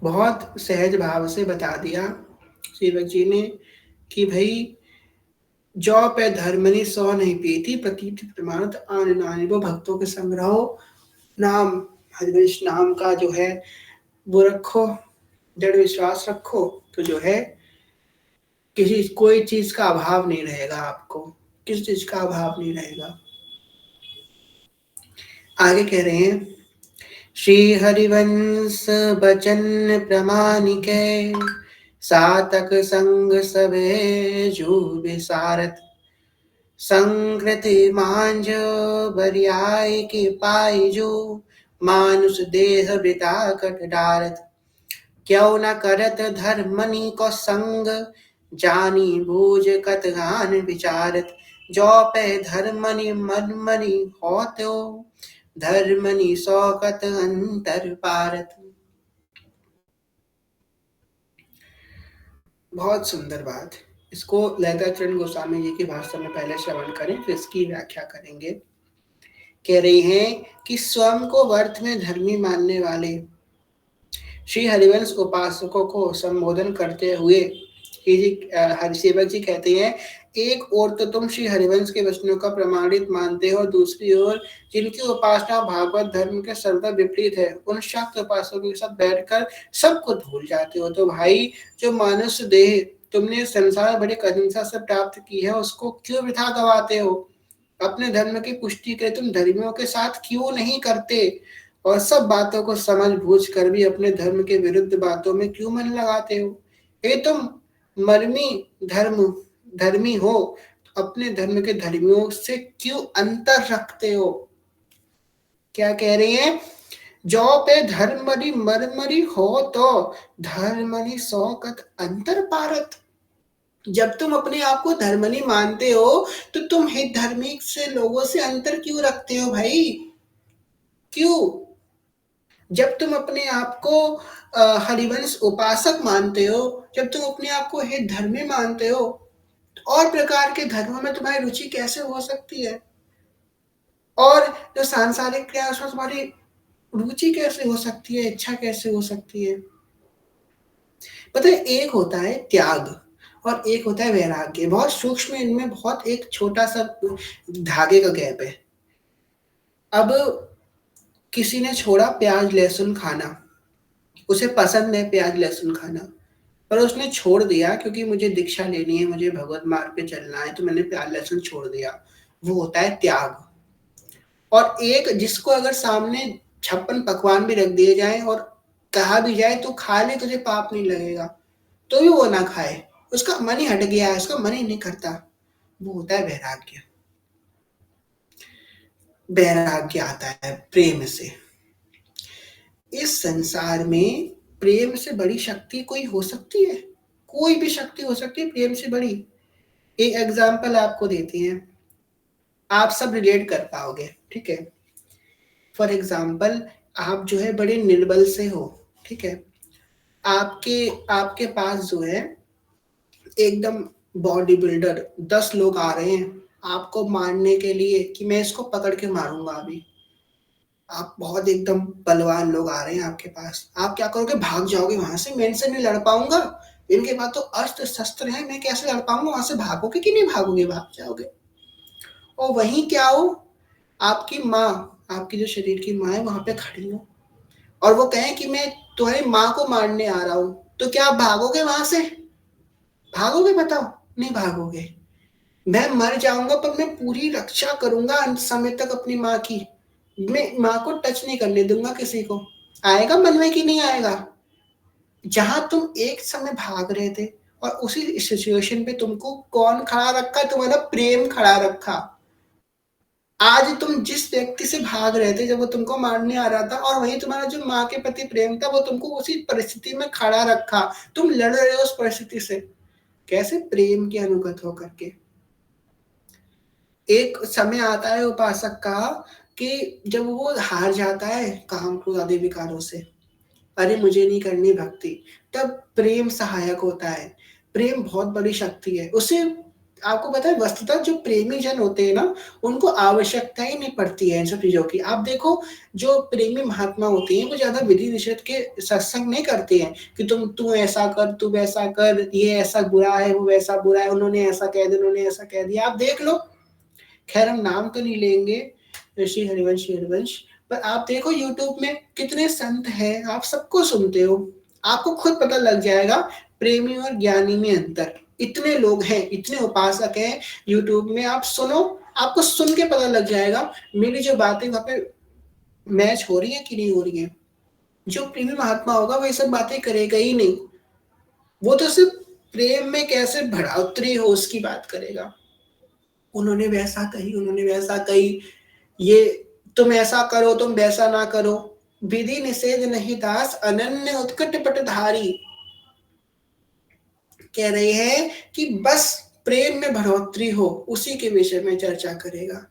बहुत सहज भाव से बता दिया सेवक जी ने कि भाई जौ पे धर्मनि सौ नहीं पीती, प्रतीति प्रमाणत आन नानी। वो भक्तों के संग रहो, नाम हरिवंश नाम का जो है वो रखो, दृढ़ विश्वास रखो, तो जो है किसी कोई चीज का अभाव नहीं रहेगा, आपको किसी चीज का अभाव नहीं रहेगा। आगे कह रहे हैं, श्री हरिवंश बचन प्रमाणिके, सातक संग सबे जो विसारत, संकृति मांझ बरियाय के पाई जो, मानुष देह वृता कट डारत, क्यों न करत धर्मनि को संग, जानी बूझ कतगान विचारत, जो पे धर्मनि मन मनि होत्यो, धर्मनि शौकत अंतर पारत। बहुत सुंदर बात। इसको ललिताचरण गोस्वामी जी की भाषा में पहले श्रवण करें, फिर इसकी व्याख्या करेंगे। कह रही हैं कि स्वयं को वर्थ में धर्मी मानने वाले श्री हरिवंश उपासकों को संबोधन करते हुए हरिसेवक जी कहते हैं, एक ओर तो तुम श्री हरिवंश के वचनों का प्रमाणित मानते हो, दूसरी ओर जिनकी उपासना भागवत धर्म के सर्वदा विपरीत है, उन शाक्त उपासकों के साथ बैठकर सबको भूल जाते हो। तो भाई, जो मनुष्य देह तुमने संसार बड़ी कठिनता से प्राप्त की है, उसको क्यों वृथा गवाते हो? अपने धर्म की पुष्टि के लिए तुम धर्मियों के साथ क्यों नहीं करते? और सब बातों को समझ बूझ कर भी अपने धर्म के विरुद्ध बातों में क्यों मन लगाते हो? ये तुम मर्मी धर्म धर्मी हो, तो अपने धर्म के धर्मियों से क्यों अंतर रखते हो? क्या कह रही हैं? जो पे धर्मरी मरमरी हो तो धर्मनी सौकत अंतर पारत। जब तुम अपने आप को धर्मनी मानते हो, तो तुम हित धार्मिक से लोगों से अंतर क्यों रखते हो भाई? क्यों? जब तुम अपने आप को हरिवंश उपासक मानते हो, जब तुम अपने आप को हित धर्मी मानते हो, तो और प्रकार के धर्मों में तुम्हारी रुचि कैसे हो सकती है? और जो सांसारिक क्रिया उसमें तुम्हारी रुचि कैसे हो सकती है, इच्छा कैसे हो सकती है? पता है, एक होता है त्याग और एक होता है वैराग्य। बहुत सूक्ष्म, इनमें बहुत एक छोटा सा धागे का गैप है। अब किसी ने छोड़ा प्याज लहसुन खाना, उसे पसंद है प्याज लहसुन खाना, पर उसने छोड़ दिया क्योंकि मुझे दीक्षा लेनी है, मुझे भगवत मार्ग पे चलना है, तो मैंने प्याज लहसुन छोड़ दिया। वो होता है त्याग। और एक जिसको अगर सामने 56 पकवान भी रख दिए जाए और कहा भी जाए तो खा ले, तुझे पाप नहीं लगेगा, तो भी वो ना खाए, उसका मन ही हट गया है, उसका मन ही नहीं करता। वो होता है वैराग्य। वैराग्य आता है प्रेम से। इस संसार में प्रेम से बड़ी शक्ति कोई हो सकती है? कोई भी शक्ति हो सकती है प्रेम से बड़ी। एक एग्जाम्पल आपको देते हैं, आप सब रिलेट कर पाओगे, ठीक है? फॉर एग्जाम्पल, आप जो है बड़े निर्बल से हो, ठीक है? आपके आपके पास जो है एकदम बॉडी बिल्डर 10 लोग आ रहे हैं आपको मारने के लिए कि मैं इसको पकड़ के मारूंगा अभी। आप बहुत एकदम बलवान लोग आ रहे हैं आपके पास, आप क्या करोगे? भाग जाओगे वहां से, मैं इनसे नहीं लड़ पाऊंगा, इनके पास तो अस्त्र शस्त्र है, मैं कैसे लड़ पाऊंगा? वहां से भागोगे कि नहीं भागोगे? भाग जाओगे। और वहीं क्या हो, आपकी माँ, आपकी जो शरीर की माँ है वहां पे खड़ी हो, और वो कहे कि मैं तुम्हारी माँ को मारने आ रहा हूं, तो क्या आप भागोगे वहां से? भागोगे? बताओ। नहीं भागोगे। मैं मर जाऊंगा पर मैं पूरी रक्षा करूंगा अंत समय तक अपनी माँ की, मैं माँ को टच नहीं करने दूंगा किसी को। आएगा मन में कि नहीं आएगा? जहां तुम एक समय भाग रहे थे और उसी सिचुएशन पे तुमको कौन खड़ा रखा? तुम्हारा प्रेम खड़ा रखा। आज तुम जिस व्यक्ति से भाग रहे थे जब वो तुमको मारने आ रहा था, और वही तुम्हारा जो माँ के प्रति प्रेम था, वो तुमको उसी परिस्थिति में खड़ा रखा। तुम लड़ रहे हो उस परिस्थिति से, कैसे? प्रेम के अनुगत होकर के। एक समय आता है उपासक का कि जब वो हार जाता है काम क्रोध आदि विकारों से, अरे मुझे नहीं करनी भक्ति, तब प्रेम सहायक होता है। प्रेम बहुत बड़ी शक्ति है उसे। आपको पता है, वस्तुतः जो प्रेमी जन होते हैं ना, उनको आवश्यकता ही नहीं पड़ती है इन सब चीजों की। आप देखो, जो प्रेमी महात्मा होते हैं वो ज्यादा विधि निषेध के सत्संग नहीं करते हैं कि तू ऐसा कर, तू वैसा कर, ये ऐसा बुरा है, वो वैसा बुरा है, उन्होंने ऐसा कह दिया, उन्होंने ऐसा कह दिया। आप देख लो, खैर हम नाम तो नहीं लेंगे श्री हरिवंश, पर आप देखो यूट्यूब में कितने संत हैं, आप सबको सुनते हो, आपको खुद पता लग जाएगा प्रेमी और ज्ञानी में अंतर। इतने लोग हैं, इतने उपासक हैं यूट्यूब में, आप सुनो, आपको सुन के पता लग जाएगा मेरी जो बातें वहां पे मैच हो रही है कि नहीं हो रही है। जो प्रेमी महात्मा होगा वो ये सब बातें करेगा ही नहीं, वो तो सिर्फ प्रेम में कैसे बढ़ोतरी हो उसकी बात करेगा। उन्होंने वैसा कही, उन्होंने वैसा कही, ये तुम ऐसा करो, तुम वैसा ना करो, विधि निषेध नहीं दास, अनन्य उत्कट पटधारी। कह रहे हैं कि बस प्रेम में बढ़ोतरी हो उसी के विषय में चर्चा करेगा।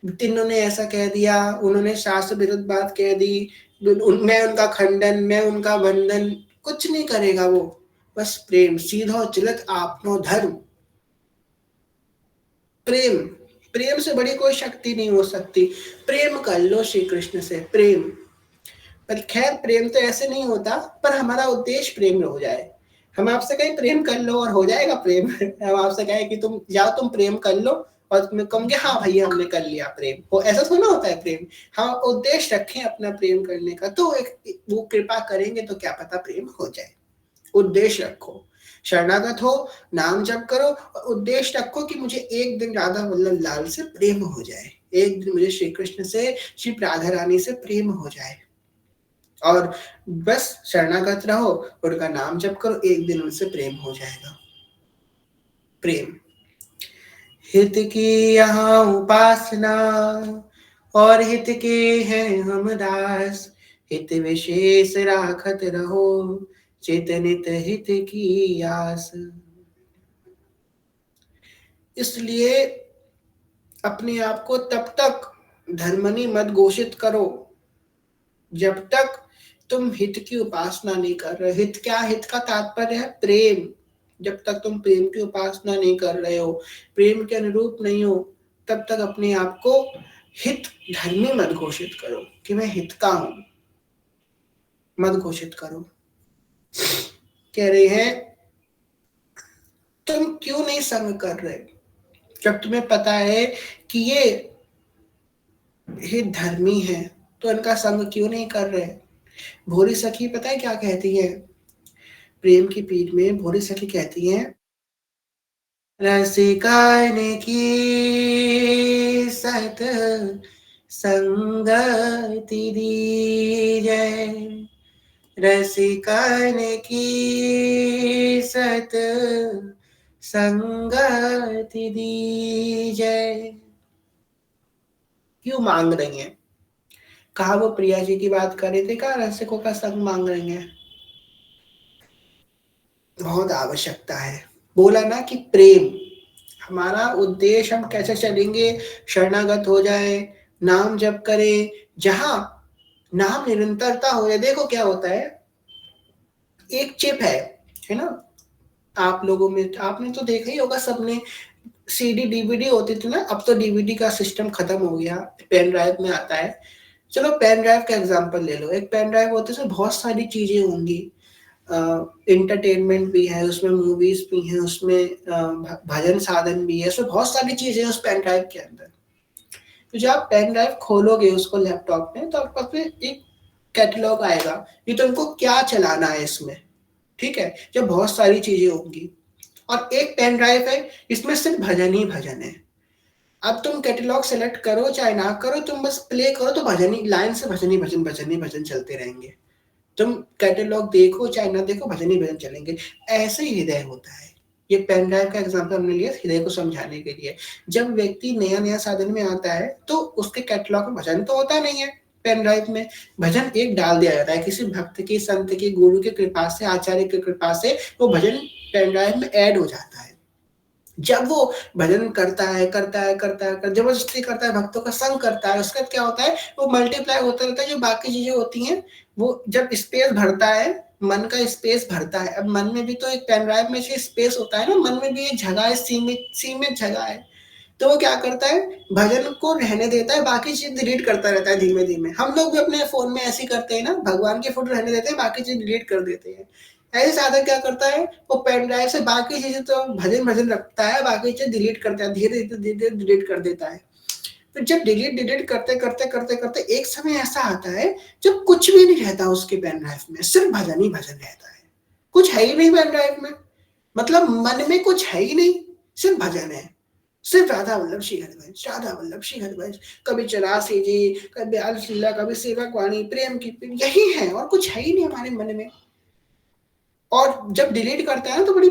तीनों ने ऐसा कह दिया, उन्होंने शास्त्र विरुद्ध बात कह दी, मैं उनका खंडन, मैं उनका वंदन कुछ नहीं करेगा वो। बस प्रेम, सीधा चलत आपनो धर्म। प्रेम, प्रेम से बड़ी कोई शक्ति नहीं हो सकती। प्रेम कर लो श्री कृष्ण से, प्रेम। पर खैर प्रेम तो ऐसे नहीं होता, पर हमारा उद्देश्य प्रेम हो जाए। हम आपसे कहें प्रेम कर लो और हो जाएगा प्रेम। हम आपसे कहें कि तुम जाओ तुम प्रेम कर लो और तुम्हें कहूंगे हाँ भैया हमने कर लिया प्रेम, वो ऐसा थोड़ा होता है प्रेम। हाँ उद्देश्य रखें अपना प्रेम करने का, तो एक वो कृपा करेंगे तो क्या पता प्रेम हो जाए। उद्देश्य रखो, शरणागत हो, नाम जप करो और उद्देश्य रखो कि मुझे एक दिन राधा वल्लभ लाल से प्रेम हो जाए, एक दिन मुझे श्री कृष्ण से, श्री राधा रानी से प्रेम हो जाए। और बस शरणागत रहो, उनका नाम जप करो, एक दिन उनसे प्रेम हो जाएगा। प्रेम। हित की यहाँ उपासना और हित के हैं हम दास, हित विशेष राखत रहो, चेतनित हित की आस। इसलिए अपने आप को तब तक धर्मनी मत घोषित करो जब तक तुम हित की उपासना नहीं कर रहे। हित क्या, हित का तात्पर्य है प्रेम। जब तक तुम प्रेम की उपासना नहीं कर रहे हो, प्रेम के अनुरूप नहीं हो, तब तक अपने आप को हित धर्मी मत घोषित करो कि मैं हित का हूं, मत घोषित करो। कह रहे हैं तुम क्यों नहीं संग कर रहे जब तुम्हें पता है कि ये हित धर्मी है, तो इनका संग क्यों नहीं कर रहे। भोरी सखी पता है क्या कहती है, प्रेम की पीठ में भोरी सखी कहती है, रसिकन की सत संगति दीजै, रसिकन की सत संगति दीजै। क्यों मांग रही हैं, कहा वो प्रिया जी की बात कर रहे थे, कहा रसिकों का संग मांग रही हैं। बहुत आवश्यकता है। बोला ना कि प्रेम हमारा उद्देश्य, हम कैसे चलेंगे, शरणागत हो जाए, नाम जप करें, जहां नाम निरंतरता हो जाए। देखो क्या होता है, एक चिप है ना, आप लोगों में आपने तो देखा ही होगा सबने, सीडी डीवीडी होती थी ना, अब तो डीवीडी का सिस्टम खत्म हो गया, पेन ड्राइव में आता है। चलो पेन ड्राइव का एग्जांपल ले लो, एक पेन ड्राइव होती है उसमें बहुत सारी चीजें होंगी, इंटरटेनमेंट भी है उसमें, मूवीज भी हैं उसमें, भजन साधन भी है उसमें, बहुत सारी चीजें हैं उस पेन ड्राइव के अंदर। तो जब आप पेन ड्राइव खोलोगे उसको लैपटॉप में, तो आपके पास में एक कैटलॉग आएगा कि तुमको क्या चलाना है इसमें, ठीक है, जब बहुत सारी चीजें होंगी। और एक पेन ड्राइव है इसमें सिर्फ भजन ही भजन है। अब तुम कैटलॉग सेलेक्ट करो चाहे ना करो, तुम बस प्ले करो तो भजन ही लाइन से भजन ही भजन, भजन ही भजन चलते रहेंगे। तुम कैटलॉग देखो चाहे ना देखो, भजन ही भजन चलेंगे। ऐसे ही हृदय होता है। ये पेन ड्राइव का एग्जांपल हमने लिया हृदय को समझाने के लिए। जब व्यक्ति नया नया साधन में आता है तो उसके कैटलॉग में भजन तो होता नहीं है, पेन ड्राइव में भजन एक डाल दिया जाता है किसी भक्त की, संत की, गुरु की कृपा से, आचार्य की कृपा से वो भजन पेन ड्राइव में ऐड हो जाता है। जब वो भजन करता है, जबरदस्ती करता है, भक्तों का संग करता है, उसके बाद क्या होता है, वो मल्टीप्लाई होता रहता है। जो बाकी चीजें होती हैं वो जब स्पेस भरता है, मन का स्पेस भरता है। अब मन में भी तो एक पेन ड्राइव में से स्पेस होता है ना, मन में भी एक जगह है, सीमित सीमित जगह है। तो वो क्या करता है, भजन को रहने देता है, बाकी चीज डिलीट करता रहता है धीमे धीमे। हम लोग भी अपने फोन में ऐसे करते हैं ना, भगवान के फोटो रहने देते हैं, बाकी चीज डिलीट कर देते हैं। ऐसे साधक क्या करता है, वो पेन ड्राइव से बाकी चीजें तो भजन भजन रखता है, बाकी चीज डिलीट करता है, धीरे धीरे डिलीट कर देता है। फिर जब डिलीट डिलीट करते करते करते करते एक समय ऐसा आता है जब कुछ भी नहीं रहता उसके पेन ड्राइव में, सिर्फ भजन ही भजन रहता है। कुछ है ही नहीं पेन ड्राइव में, मतलब मन में कुछ है ही नहीं, सिर्फ भजन है, सिर्फ राधा वल्लभ श्री हरिवंश, राधा वल्लभ श्री हरिवंश। कभी चौरासी जी, कभी आलस लीला, कभी सेवक वाणी, प्रेम की यही है और कुछ है ही नहीं हमारे मन में। और जब डिलीट करता है ना तो बड़ी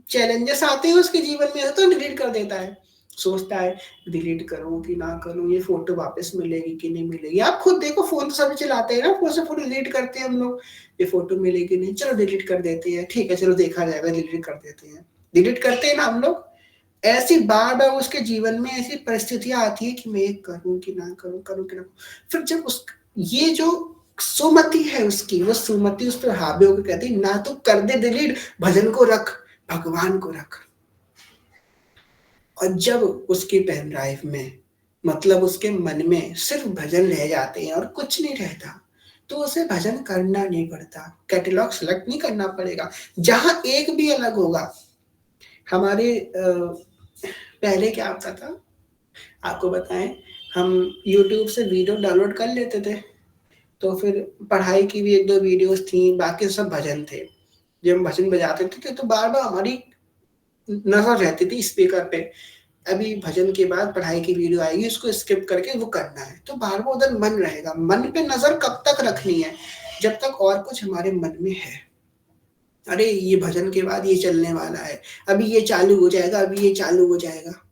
चैलेंजेस आते हैं उसके जीवन में, तो डिलीट कर देता है। सोचता है डिलीट करूं कि ना करूं, ये फोटो वापस मिलेगी कि नहीं मिलेगी। आप खुद देखो, फोन तो सभी चलाते हैं ना, फोन से फोटो डिलीट करते हैं हम लोग, ये फोटो मिलेगी नहीं, चलो डिलीट कर देते हैं, ठीक है चलो देखा जाएगा, डिलीट कर देते हैं। डिलीट करते हैं ना हम लोग। ऐसी बार बार उसके जीवन में ऐसी परिस्थितियां आती है कि मैं ये करूं कि ना करूं, करूं कि ना। फिर जब उस ये जो सुमति है उसकी, वो सुमति उस पर हावी होकर कहती ना तो कर दे डिलीट, भजन को रख, भगवान को रख। और जब उसकी पेन ड्राइव में, मतलब उसके मन में सिर्फ भजन रह जाते हैं और कुछ नहीं रहता, तो उसे भजन करना नहीं पड़ता, कैटलॉग सेलेक्ट नहीं करना पड़ेगा। जहां एक भी अलग होगा, हमारे पहले क्या होता था, आपको बताएं, हम यूट्यूब से वीडियो डाउनलोड कर लेते थे, तो फिर पढ़ाई की भी एक दो वीडियोस थी, बाकी सब भजन थे। जब हम भजन बजाते थे तो बार बार हमारी नजर रहती थी स्पीकर पे, अभी भजन के बाद पढ़ाई की वीडियो आएगी, उसको स्किप करके वो करना है, तो बार बार उधर मन रहेगा। मन पे नजर कब तक रखनी है? जब तक और कुछ हमारे मन में है। अरे ये भजन के बाद ये चलने वाला है, अभी ये चालू हो जाएगा, अभी ये चालू हो जाएगा,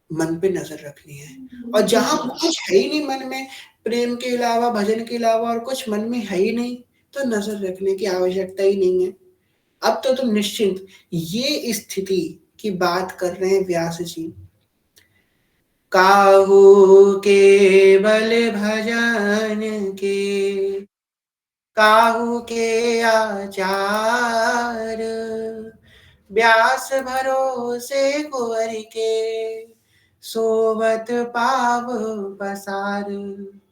मन पे नजर रखनी है। और जहां कुछ है ही नहीं मन में, प्रेम के अलावा, भजन के अलावा और कुछ मन में है ही नहीं, तो नजर रखने की आवश्यकता ही नहीं है। अब तो तुम निश्चिंत, ये स्थिति की बात कर रहे हैं व्यास जी। काहू केवल भजन के, काहू के आचार, व्यास भरोसे कुंवर के, सोवत पाव पसार।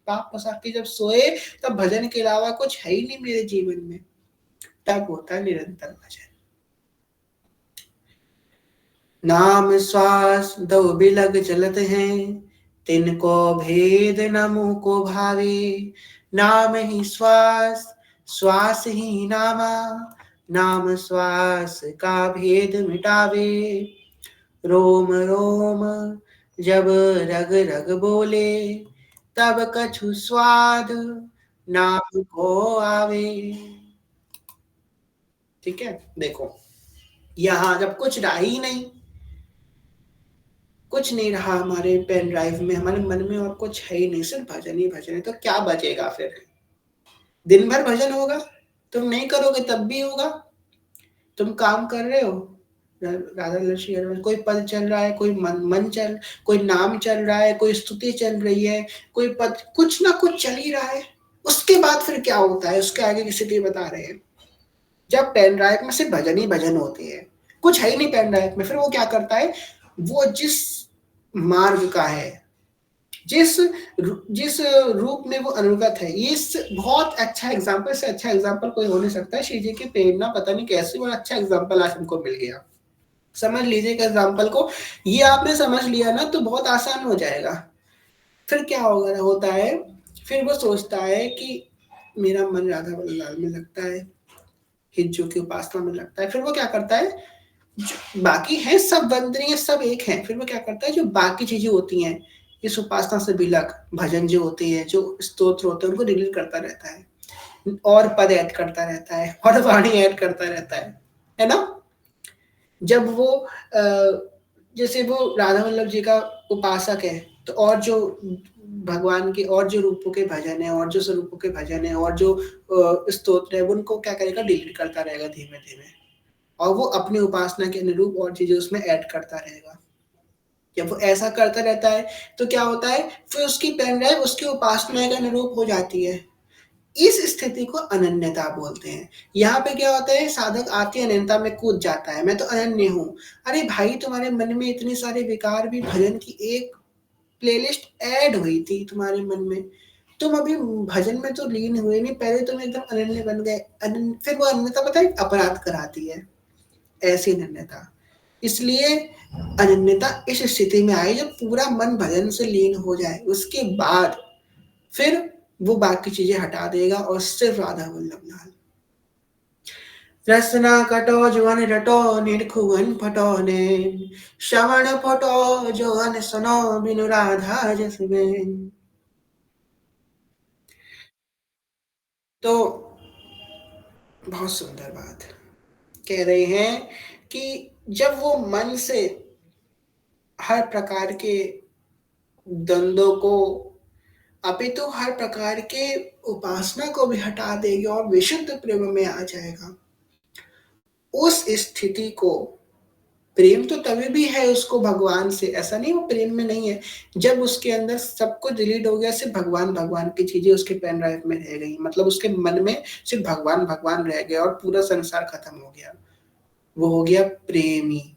पाप पसार के जब सोए, तब भजन के अलावा कुछ है ही नहीं मेरे जीवन में, तब होता है निरंतर भजन। नाम श्वास दो बिलग चलत हैं, तिनको भेद न मुँह को भावे। नाम ही श्वास, श्वास ही नामा, नाम श्वास का भेद मिटावे। रोम रोम जब रग रग बोले, तब कछु स्वाद नाम को आवे। ठीक है, देखो यहाँ जब कुछ रहा ही नहीं, कुछ नहीं रहा हमारे पेन ड्राइव में, हमारे मन में और कुछ है ही नहीं, सिर्फ भजन ही भजन है, तो क्या बचेगा फिर? दिन भर भजन होगा, तुम नहीं करोगे तब भी होगा। तुम काम कर रहे हो, राधा लक्ष्मी, कोई पद चल रहा है, कोई मन चल, कोई नाम चल रहा है, कोई स्तुति चल रही है, कोई पद, कुछ ना कुछ चल ही रहा है। उसके बाद फिर क्या होता है, उसके आगे की स्थिति बता रहे हैं। जब पेन ड्राइव में सिर्फ भजन ही भजन होती है, कुछ है ही नहीं पेन ड्राइव में, फिर वो क्या करता है, वो जिस मार्ग का है, जिस जिस रूप में वो अनुगत है, ये बहुत अच्छा एग्जाम्पल, से अच्छा एग्जाम्पल कोई हो नहीं सकता है। श्री जी की प्रेरणा पता नहीं कैसे, और अच्छा एग्जाम्पल आज हमको मिल गया। समझ लीजिए कि एग्जाम्पल को, ये आपने समझ लिया ना तो बहुत आसान हो जाएगा। फिर क्या होगा, होता है, फिर वो सोचता है कि मेरा मन राधा वल्लभ में लगता है, हिज्जू की उपासना में लगता है। फिर वो क्या करता है, बाकी है सब वंदनीय, सब एक हैं, फिर वो क्या करता है, जो बाकी चीजें होती हैं इस उपासना से बिलक, भजन जो होते हैं, जो स्तोत्र होते हैं, उनको डिलीट करता रहता है, और पद ऐड करता रहता है, और वाणी ऐड करता रहता है ना। जब वो जैसे वो राधा वल्लभ जी का उपासक है, तो और जो भगवान के और जो रूपों के भजन है, और जो स्वरूपों के भजन है, और जो स्तोत्र है, उनको क्या करेगा, डिलीट करता रहेगा धीमे धीमे, और वो अपनी उपासना के अनुरूप और चीजें उसमें ऐड करता रहेगा। जब वो ऐसा करता रहता है तो क्या होता है, फिर उसकी पेन ड्राइव उसकी उपासना के अनुरूप हो जाती है। इस स्थिति को अनन्यता बोलते हैं। यहाँ पे क्या होता है, साधक आती अनन्यता में कूद जाता है, मैं तो अनन्य हूँ। अरे भाई, तुम्हारे मन में इतने सारे विकार भी, भजन की एक प्लेलिस्ट ऐड हुई थी तुम्हारे मन में, तुम अभी भजन में तो लीन हुए नहीं, पहले तुम एकदम अनन्य बन गए। फिर वो अनन्यता पता है अपराध कराती है, ऐसी अनन्यता। इसलिए अनन्यता इस स्थिति में आई जब पूरा मन भजन से लीन हो जाए, उसके बाद फिर वो बाकी चीजें हटा देगा और सिर्फ राधा वल्लभ लाल। रसना कटो जुअन रटो, निरखुअन फटो ने, श्रवण फटो जोअन सुनो, बिनु राधा जस में। तो बहुत सुंदर बात कह रहे हैं कि जब वो मन से हर प्रकार के द्वंद्वों को, अपितु तो हर प्रकार के उपासना को भी हटा देगी और विशुद्ध प्रेम में आ जाएगा, उस स्थिति को, प्रेम तो तभी भी है उसको भगवान से, ऐसा नहीं वो प्रेम में नहीं है, जब उसके अंदर सब कुछ डिलीट हो गया, सिर्फ भगवान भगवान की चीजें उसके पेन ड्राइव में रह गई, मतलब उसके मन में सिर्फ भगवान भगवान रह गया और पूरा संसार खत्म हो गया, वो हो गया प्रेमी।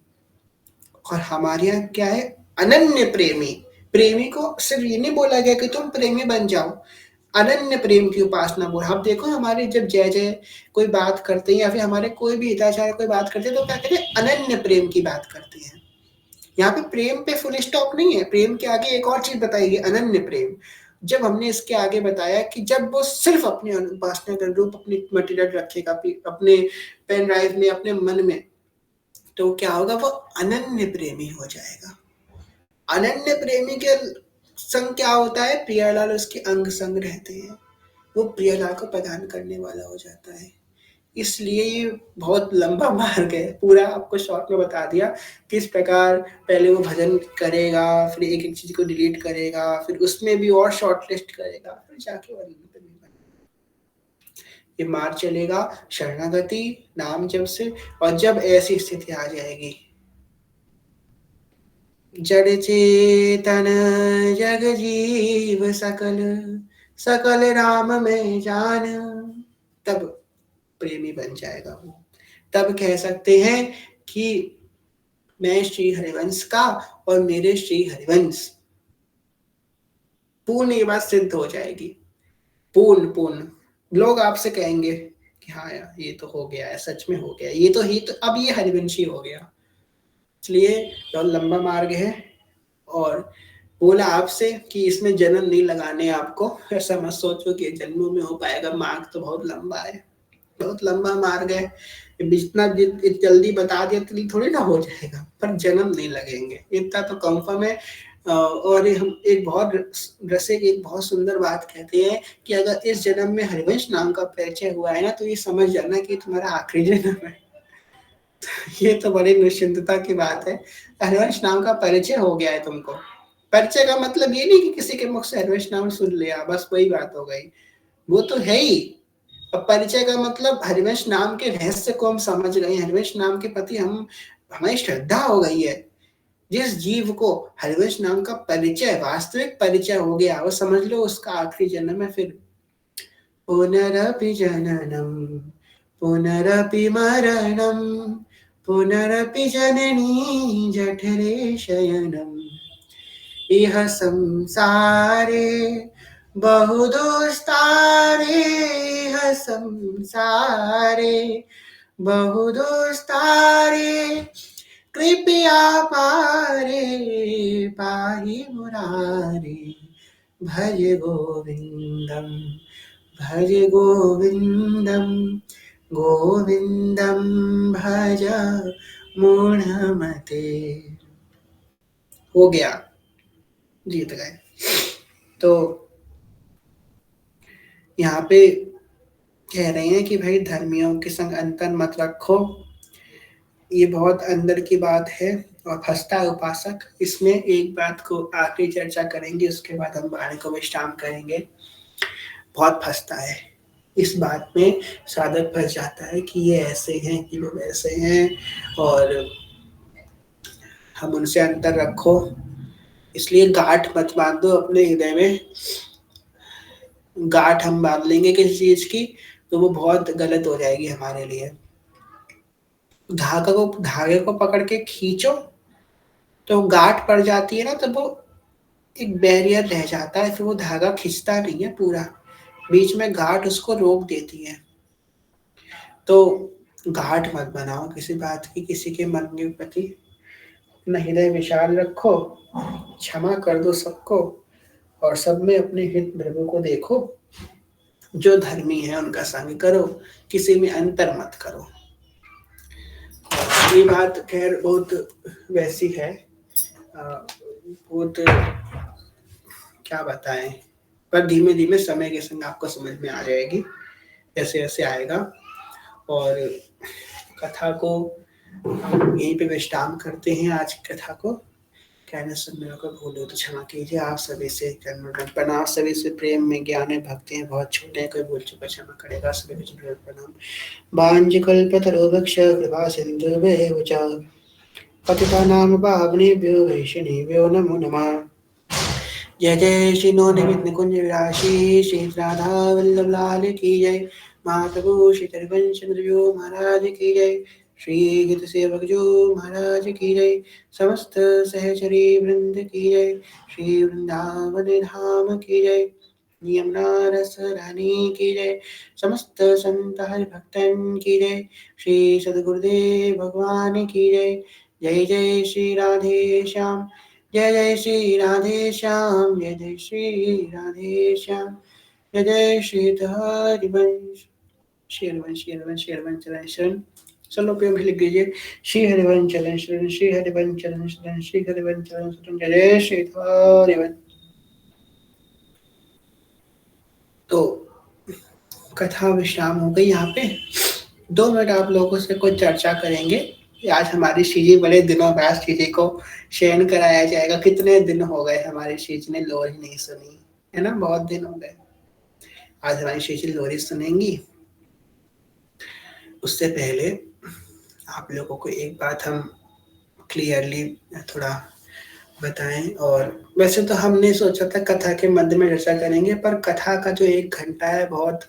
और हमारे यहाँ क्या है, अनन्य प्रेमी। प्रेमी को सिर्फ ये नहीं बोला गया कि तुम प्रेमी बन जाओ, अनन्य प्रेम की उपासना बोला। अब देखो हमारे जब जय जय कोई बात करते हैं या फिर हमारे कोई भी हिताचार्य कोई बात करते हैं तो क्या कहते हैं, अनन्य प्रेम की बात करते हैं। यहाँ पे प्रेम पे फुल स्टॉप नहीं है, प्रेम के आगे एक और चीज बताई गई, अनन्य प्रेम। जब हमने इसके आगे बताया कि जब वो सिर्फ अपने उपासना का रूप अपनी मटेरियल रखेगा अपने पेन ड्राइव में, अपने मन में, तो क्या होगा, वो अनन्य प्रेमी हो जाएगा। अनन्य प्रेमी के संग क्या होता है, प्रियालाल उसके अंग संग रहते हैं, वो प्रियालाल को प्रदान करने वाला हो जाता है। इसलिए ये बहुत लंबा मार्ग है, पूरा आपको शॉर्ट में बता दिया किस प्रकार पहले वो भजन करेगा, फिर एक एक चीज को डिलीट करेगा, फिर उसमें भी और शॉर्ट लिस्ट करेगा, फिर जाके वही ये मार्ग चलेगा शरणागति नाम जब से। और जब ऐसी स्थिति आ जाएगी, जड़ चेतन जग जीव सकल सकल राम में जान, तब प्रेमी बन जाएगा वो। तब कह सकते हैं कि मैं श्री हरिवंश का और मेरे श्री हरिवंश, पूर्ण ये बात सिद्ध हो जाएगी। पूर्ण पूर्ण लोग आपसे कहेंगे कि हाँ यार ये तो हो गया है, सच में हो गया, ये तो ही तो अब ये हरिवंशी हो गया। इसलिए बहुत लंबा मार्ग है। और बोला आपसे कि इसमें जन्म नहीं लगाने आपको, ऐसा मत सोचो कि जन्मों में हो पाएगा, मार्ग तो बहुत लंबा है, बहुत लंबा मार्ग है। जितना जल्दी बता दिया इतनी थोड़ी ना हो जाएगा, पर जन्म नहीं लगेंगे इतना तो कंफर्म है। और हम एक बहुत रसिक एक बहुत सुंदर बात कहते हैं कि अगर इस जन्म में हरिवंश नाम का परिचय हुआ है ना, तो ये समझ जाना कि तुम्हारा आखिरी जन्म है। ये तो बड़ी निश्चिंतता की बात है, हरिवंश नाम का परिचय हो गया है तुमको। परिचय का मतलब ये नहीं कि किसी के मुख से हरिवंश नाम सुन लिया बस वही बात हो गई, वो तो है ही। अब परिचय का मतलब हरिवंश नाम के रहस्य को हम समझ गए, हरिवंश नाम के प्रति हम हमारी श्रद्धा हो गई है। जिस जीव को हरिवंश नाम का परिचय, वास्तविक परिचय हो गया, वो समझ लो उसका आखिरी जन्म है। फिर पुनरपि जननम पुनरपि मरणम पुनरपि जननी जठरे शयनम, इह संसारे बहुदुस्तारे, इह संसारे बहुदुस्तारे, कृपया पारे पाहि मुरारे, भज गोविंदम भज गोविंदम गोविंदम भज मूढ़मते। हो गया, जीत गए। तो यहाँ पे कह रहे हैं कि भाई धर्मियों के संग अंतर मत रखो, ये बहुत अंदर की बात है। और फंसता है उपासक, इसमें एक बात को आखिरी चर्चा करेंगे, उसके बाद हम वाणी को विश्राम करेंगे। बहुत फंसता है इस बात में, साधक फंस जाता है कि ये ऐसे हैं कि वो वैसे हैं, और हम उनसे अंतर रखो। इसलिए गांठ मत बांध दो अपने हृदय में। गांठ हम बांध लेंगे किसी चीज की तो वो बहुत गलत हो जाएगी हमारे लिए। धागे को पकड़ के खींचो तो गांठ पड़ जाती है ना, तो वो एक बैरियर रह जाता है, फिर वो धागा खींचता नहीं है पूरा, बीच में गांठ उसको रोक देती है। तो गांठ मत बनाओ किसी बात की, किसी के मन के प्रति अपना हृदय विशाल रखो, क्षमा कर दो सबको, और सब में अपने हित प्रभु को देखो। जो धर्मी है उनका संग करो, किसी में अंतर मत करो। ये बात खैर बहुत वैसी है, बहुत क्या बताएं, पर धीमे धीमे समय के संग आपको समझ में आ जाएगी, ऐसे ऐसे आएगा। और कथा को यहीं पे विश्राम करते हैं। आज की कथा को कहने से मेरे को भूल हो तो क्षमा कीजिए। आप सभी से प्रणाम, सभी से प्रेम में ज्ञान में भक्ति हैं, बहुत छोटे हैं, कोई भूल चुका क्षमा करेगा, सभी को प्रणाम। वाञ्छकल्पतरुभ्यश्च कृपा सिन्धुभ्येव च पतितानां पावनेभ्यो वैष्णवेभ्यो नमो नमः। जय जय श्री नवनिमित निकुंज विलासी श्री राधा वल्लभ लाल की जय। महाप्रभु श्री हरिवंश चंद्र महाराज की जय। श्री गीत सेवक जो महाराज की जय। समस्त सहचरी वृंद की जय। श्री वृंदावन धाम की जय। यमुना रस रानी की जय। समस्त संत हरि भक्तन की जय। श्री सद्गुरुदेव भगवान की जय। जय जय श्री राधे श्याम। जय जय श्री राधे श्याम। जय जय श्री राधे श्याम। जय जय श्री हरिवंश। श्री हरिवंश श्री हरिवंश श्री हरिवंश चरण शरण। चलो पे भी लिख दीजिए। श्री हरिवंश चरण शरण। श्री हरिवंश चरण शरण। श्री हरिवंश चरण शरण। जय जय श्री हरिवंश। तो कथा विश्राम हो गई यहाँ पे। 2 मिनट आप लोगों से कुछ चर्चा करेंगे। आज हमारी श्रीजी बड़े दिनों बाद श्रीजी को शयन कराया जाएगा। कितने दिन हो गए हमारी श्रीजी ने लोरी नहीं सुनी, है ना, बहुत दिन हो गए। आज हमारी श्रीजी लोरी सुनेंगी। उससे पहले आप लोगों को एक बात हम क्लियरली थोड़ा बताएं। और वैसे तो हमने सोचा था कथा के मध्य में चर्चा करेंगे, पर कथा का जो 1 घंटा है बहुत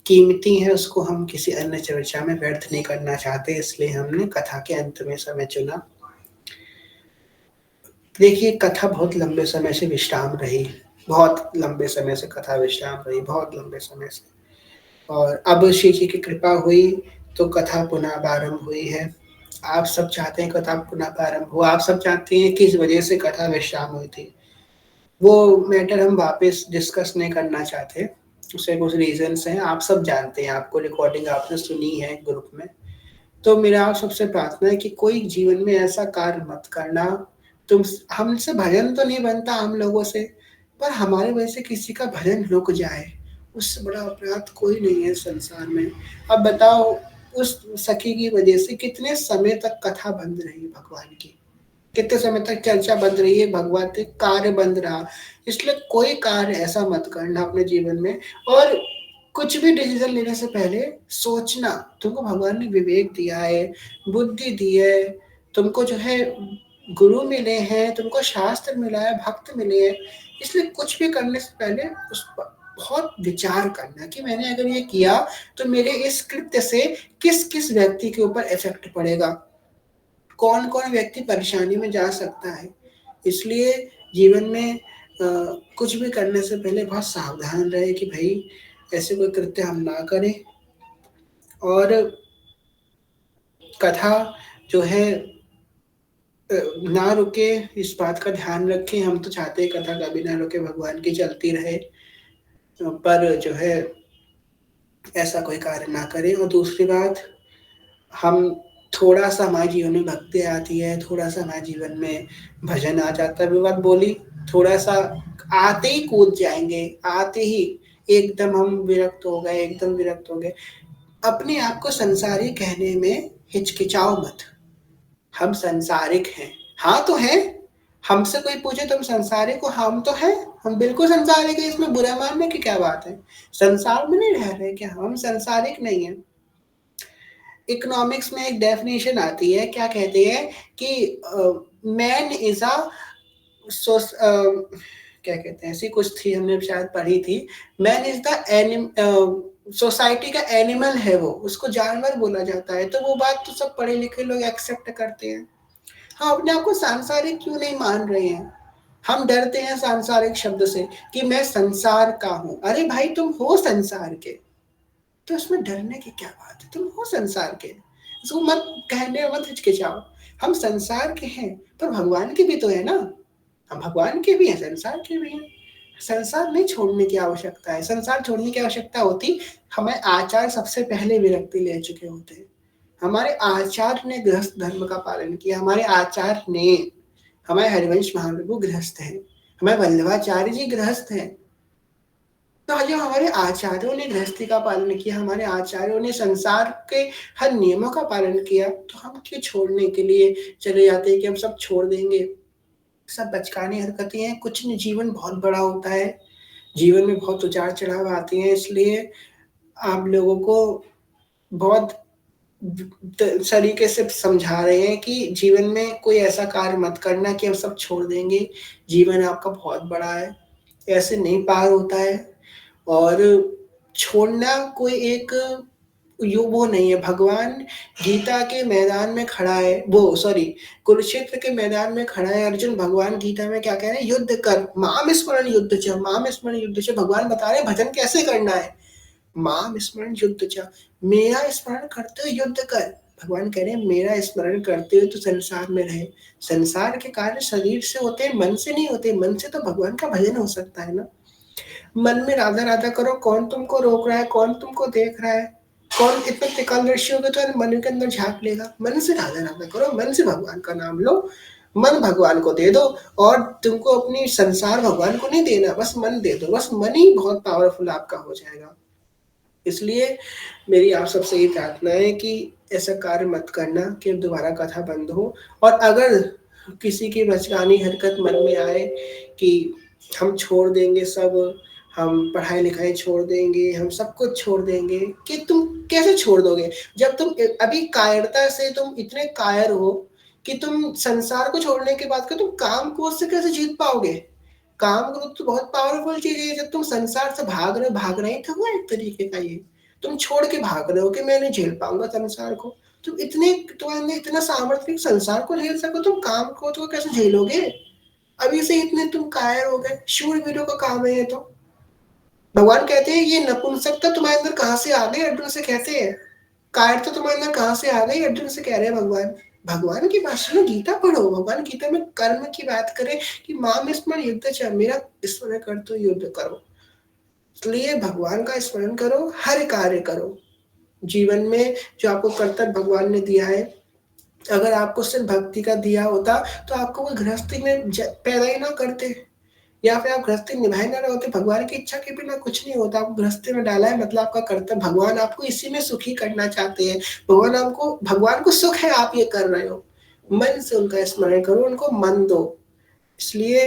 कीमती है, उसको हम किसी अन्य चर्चा में व्यर्थ नहीं करना चाहते, इसलिए हमने कथा के अंत में समय चुना। देखिए, कथा बहुत लंबे समय से विश्राम रही, बहुत लंबे समय से कथा विश्राम रही, बहुत लंबे समय से। और अब श्री जी की कृपा हुई तो कथा पुनः प्रारंभ हुई है। आप सब चाहते हैं कथा पुनः प्रारंभ हो। आप सब चाहते हैं किस वजह से कथा विश्राम हुई थी, वो मैटर हम वापस डिस्कस नहीं करना चाहते। उसके कुछ रीजंस हैं, आप सब जानते हैं, आपको रिकॉर्डिंग आपने सुनी है ग्रुप में। तो मेरा आप सबसे प्रार्थना है कि कोई जीवन में ऐसा कार्य मत करना। तुम हमसे भजन तो नहीं बनता हम लोगों से, पर हमारे वजह से किसी का भजन रुक जाए, उससे बड़ा अपराध कोई नहीं है संसार में। अब बताओ, उस सखी की वजह से कितने समय तक कथा बंद रही भगवान की, कितने समय तक चर्चा बंद रही है, भगवत कार्य बंद रहा। इसलिए कोई कार्य ऐसा मत करना अपने जीवन में। और कुछ भी डिसीजन लेने से पहले सोचना। तुमको भगवान ने विवेक दिया है, बुद्धि दी है, तुमको जो है गुरु मिले हैं, तुमको शास्त्र मिला है, भक्त मिले हैं। इसलिए कुछ भी करने से पहले उस पर बहुत विचार करना कि मैंने अगर ये किया तो मेरे इस कृत्य से किस किस व्यक्ति के ऊपर इफेक्ट पड़ेगा, कौन कौन व्यक्ति परेशानी में जा सकता है। इसलिए जीवन में कुछ भी करने से पहले बहुत सावधान रहे कि भाई ऐसे कोई कृत्य हम ना करें। और कथा जो है ना रुके, इस बात का ध्यान रखें। हम तो चाहते हैं कथा कभी ना रुके, भगवान की चलती रहे, पर जो है ऐसा कोई कार्य ना करें। और दूसरी बात, हम थोड़ा सा हमारे जीवन में भक्ति आती है, थोड़ा सा हमारे जीवन में भजन आ जाता है, वो बात बोली, थोड़ा सा आते ही कूद जाएंगे, आते ही एकदम हम विरक्त हो गए, एकदम विरक्त हो गए। अपने आप को संसारी कहने में हिचकिचाओ मत। हम संसारिक हैं, हाँ तो है। हमसे कोई पूछे तुम संसारिक हो, हम तो है, हम बिल्कुल संसारिक है, इसमें बुरा मानने की क्या बात है। संसार में नहीं रह रहे क्या हम संसारिक नहीं है। इकोनॉमिक्स में एक डेफिनेशन आती है, क्या कहते हैं कि मैन इज अ क्या कहते हैं, ऐसी कुछ थी, हमने शायद पढ़ी थी। मैन इज द सोसाइटी का एनिमल है, वो उसको जानवर बोला जाता है। तो वो बात तो सब पढ़े लिखे लोग एक्सेप्ट करते हैं। हाँ, अपने आप को सांसारिक क्यों नहीं मान रहे हैं। हम डरते हैं सांसारिक शब्द से कि मैं संसार का हूं। अरे भाई, तुम हो संसार के, तो इसमें डरने की क्या बात है, तुम हो संसार के। इसको मत कहने, मत हिचकिचाओ। हम संसार के हैं, पर भगवान के भी तो है ना। हम भगवान के भी हैं, संसार के भी हैं। संसार नहीं छोड़ने की आवश्यकता है। संसार छोड़ने की आवश्यकता होती, हमें आचार सबसे पहले विरक्ति ले चुके होते हैं। हमारे आचार्य ने गृहस्थ धर्म का पालन किया। हमारे आचार्य ने, हमारे हरिवंश महाप्रभु गृहस्थ हैं, हमारे वल्लभाचार्य जी गृहस्थ हैं। तो जो हमारे आचार्यों ने गृहस्थी का पालन किया, हमारे आचार्यों ने संसार के हर नियमों का पालन किया, तो हम क्यों छोड़ने के लिए चले जाते हैं कि हम सब छोड़ देंगे। सब बचकानी हरकतें हैं, कुछ नहीं। जीवन बहुत बड़ा होता है, जीवन में बहुत उतार चढ़ाव आते हैं। इसलिए आप लोगों को बहुत तरीके से समझा रहे हैं कि जीवन में कोई ऐसा कार्य मत करना कि हम सब छोड़ देंगे। जीवन आपका बहुत बड़ा है, ऐसे नहीं पार होता है। और छोड़ना कोई एक यू वो नहीं है। भगवान गीता के मैदान में खड़ा है, वो सॉरी कुरुक्षेत्र के मैदान में खड़ा है अर्जुन। भगवान गीता में क्या कह रहे हैं? युद्ध कर, माम स्मरण युद्ध च, माम स्मरण युद्ध च। भगवान बता रहे हैं भजन कैसे करना है। माम स्मरण युद्ध च, मेरा स्मरण करते हुए युद्ध कर। भगवान कह रहे हैं मेरा स्मरण करते हुए तो संसार में रहे। संसार के कार्य शरीर से होते हैं, मन से नहीं होते। मन से तो भगवान का भजन हो सकता है ना। मन में राधा राधा करो, कौन तुमको रोक रहा है, कौन तुमको देख रहा है? कौन इतना त्रिकालदर्शी होगा तो मन के अंदर झांक लेगा। मन से राधा राधा करो, मन से भगवान का नाम लो, मन भगवान को दे दो। और तुमको अपनी संसार भगवान को नहीं देना, बस मन दे दो, बस मन ही बहुत पावरफुल आपका हो जाएगा। इसलिए मेरी आप सबसे ये प्रार्थना है कि ऐसा कार्य मत करना कि दोबारा कथा बंद हो। और अगर किसी की बचकानी हरकत मन में आए कि हम छोड़ देंगे सब, हम पढ़ाई लिखाई छोड़ देंगे, हम सब कुछ छोड़ देंगे, कि तुम कैसे छोड़ दोगे? जब तुम अभी कायरता से तुम इतने कायर हो कि तुम संसार को छोड़ने के बाद तुम काम को उससे कैसे जीत पाओगे? काम ग्रुप तो बहुत पावरफुल चीज है। जब तुम संसार से भाग रहे थे वो एक तरीके का ये तुम छोड़ के भाग रहे हो कि मैं नहीं झेल पाऊंगा संसार को। तुम इतने, तुम्हारे अंदर इतना सामर्थ्य संसार को झेल सको, तुम काम को तो कैसे झेलोगे? अभी से इतने तुम कायर हो गए। शूरवीरों का काम है ये तो। भगवान कहते हैं ये नपुंसकता तुम्हारे अंदर कहाँ से आ गई? अर्जुन से कहते हैं कायरता तुम्हारे अंदर कहाँ से आ गई? अर्जुन से कह रहे हैं भगवान। भगवान की भाषा में गीता पढ़ो। भगवान गीता में कर्म की बात करें कि माम स्मरण युद्ध च, मेरा स्मरण कर तो युद्ध करो। इसलिए भगवान का स्मरण करो, हर कार्य करो जीवन में। जो आपको कर्तव्य भगवान ने दिया है, अगर आपको सिर्फ भक्ति का दिया होता तो आपको वो गृहस्थी में पैदा ही ना करते, या फिर आप गृहस्थी निभाए ना रहे होते। भगवान की इच्छा के बिना कुछ नहीं होता। आपको गृहस्थी में डाला है मतलब आपका कर्तव्य। भगवान आपको इसी में सुखी करना चाहते हैं। भगवान को सुख है आप ये कर रहे हो। मन से उनका स्मरण करो, उनको मन दो। इसलिए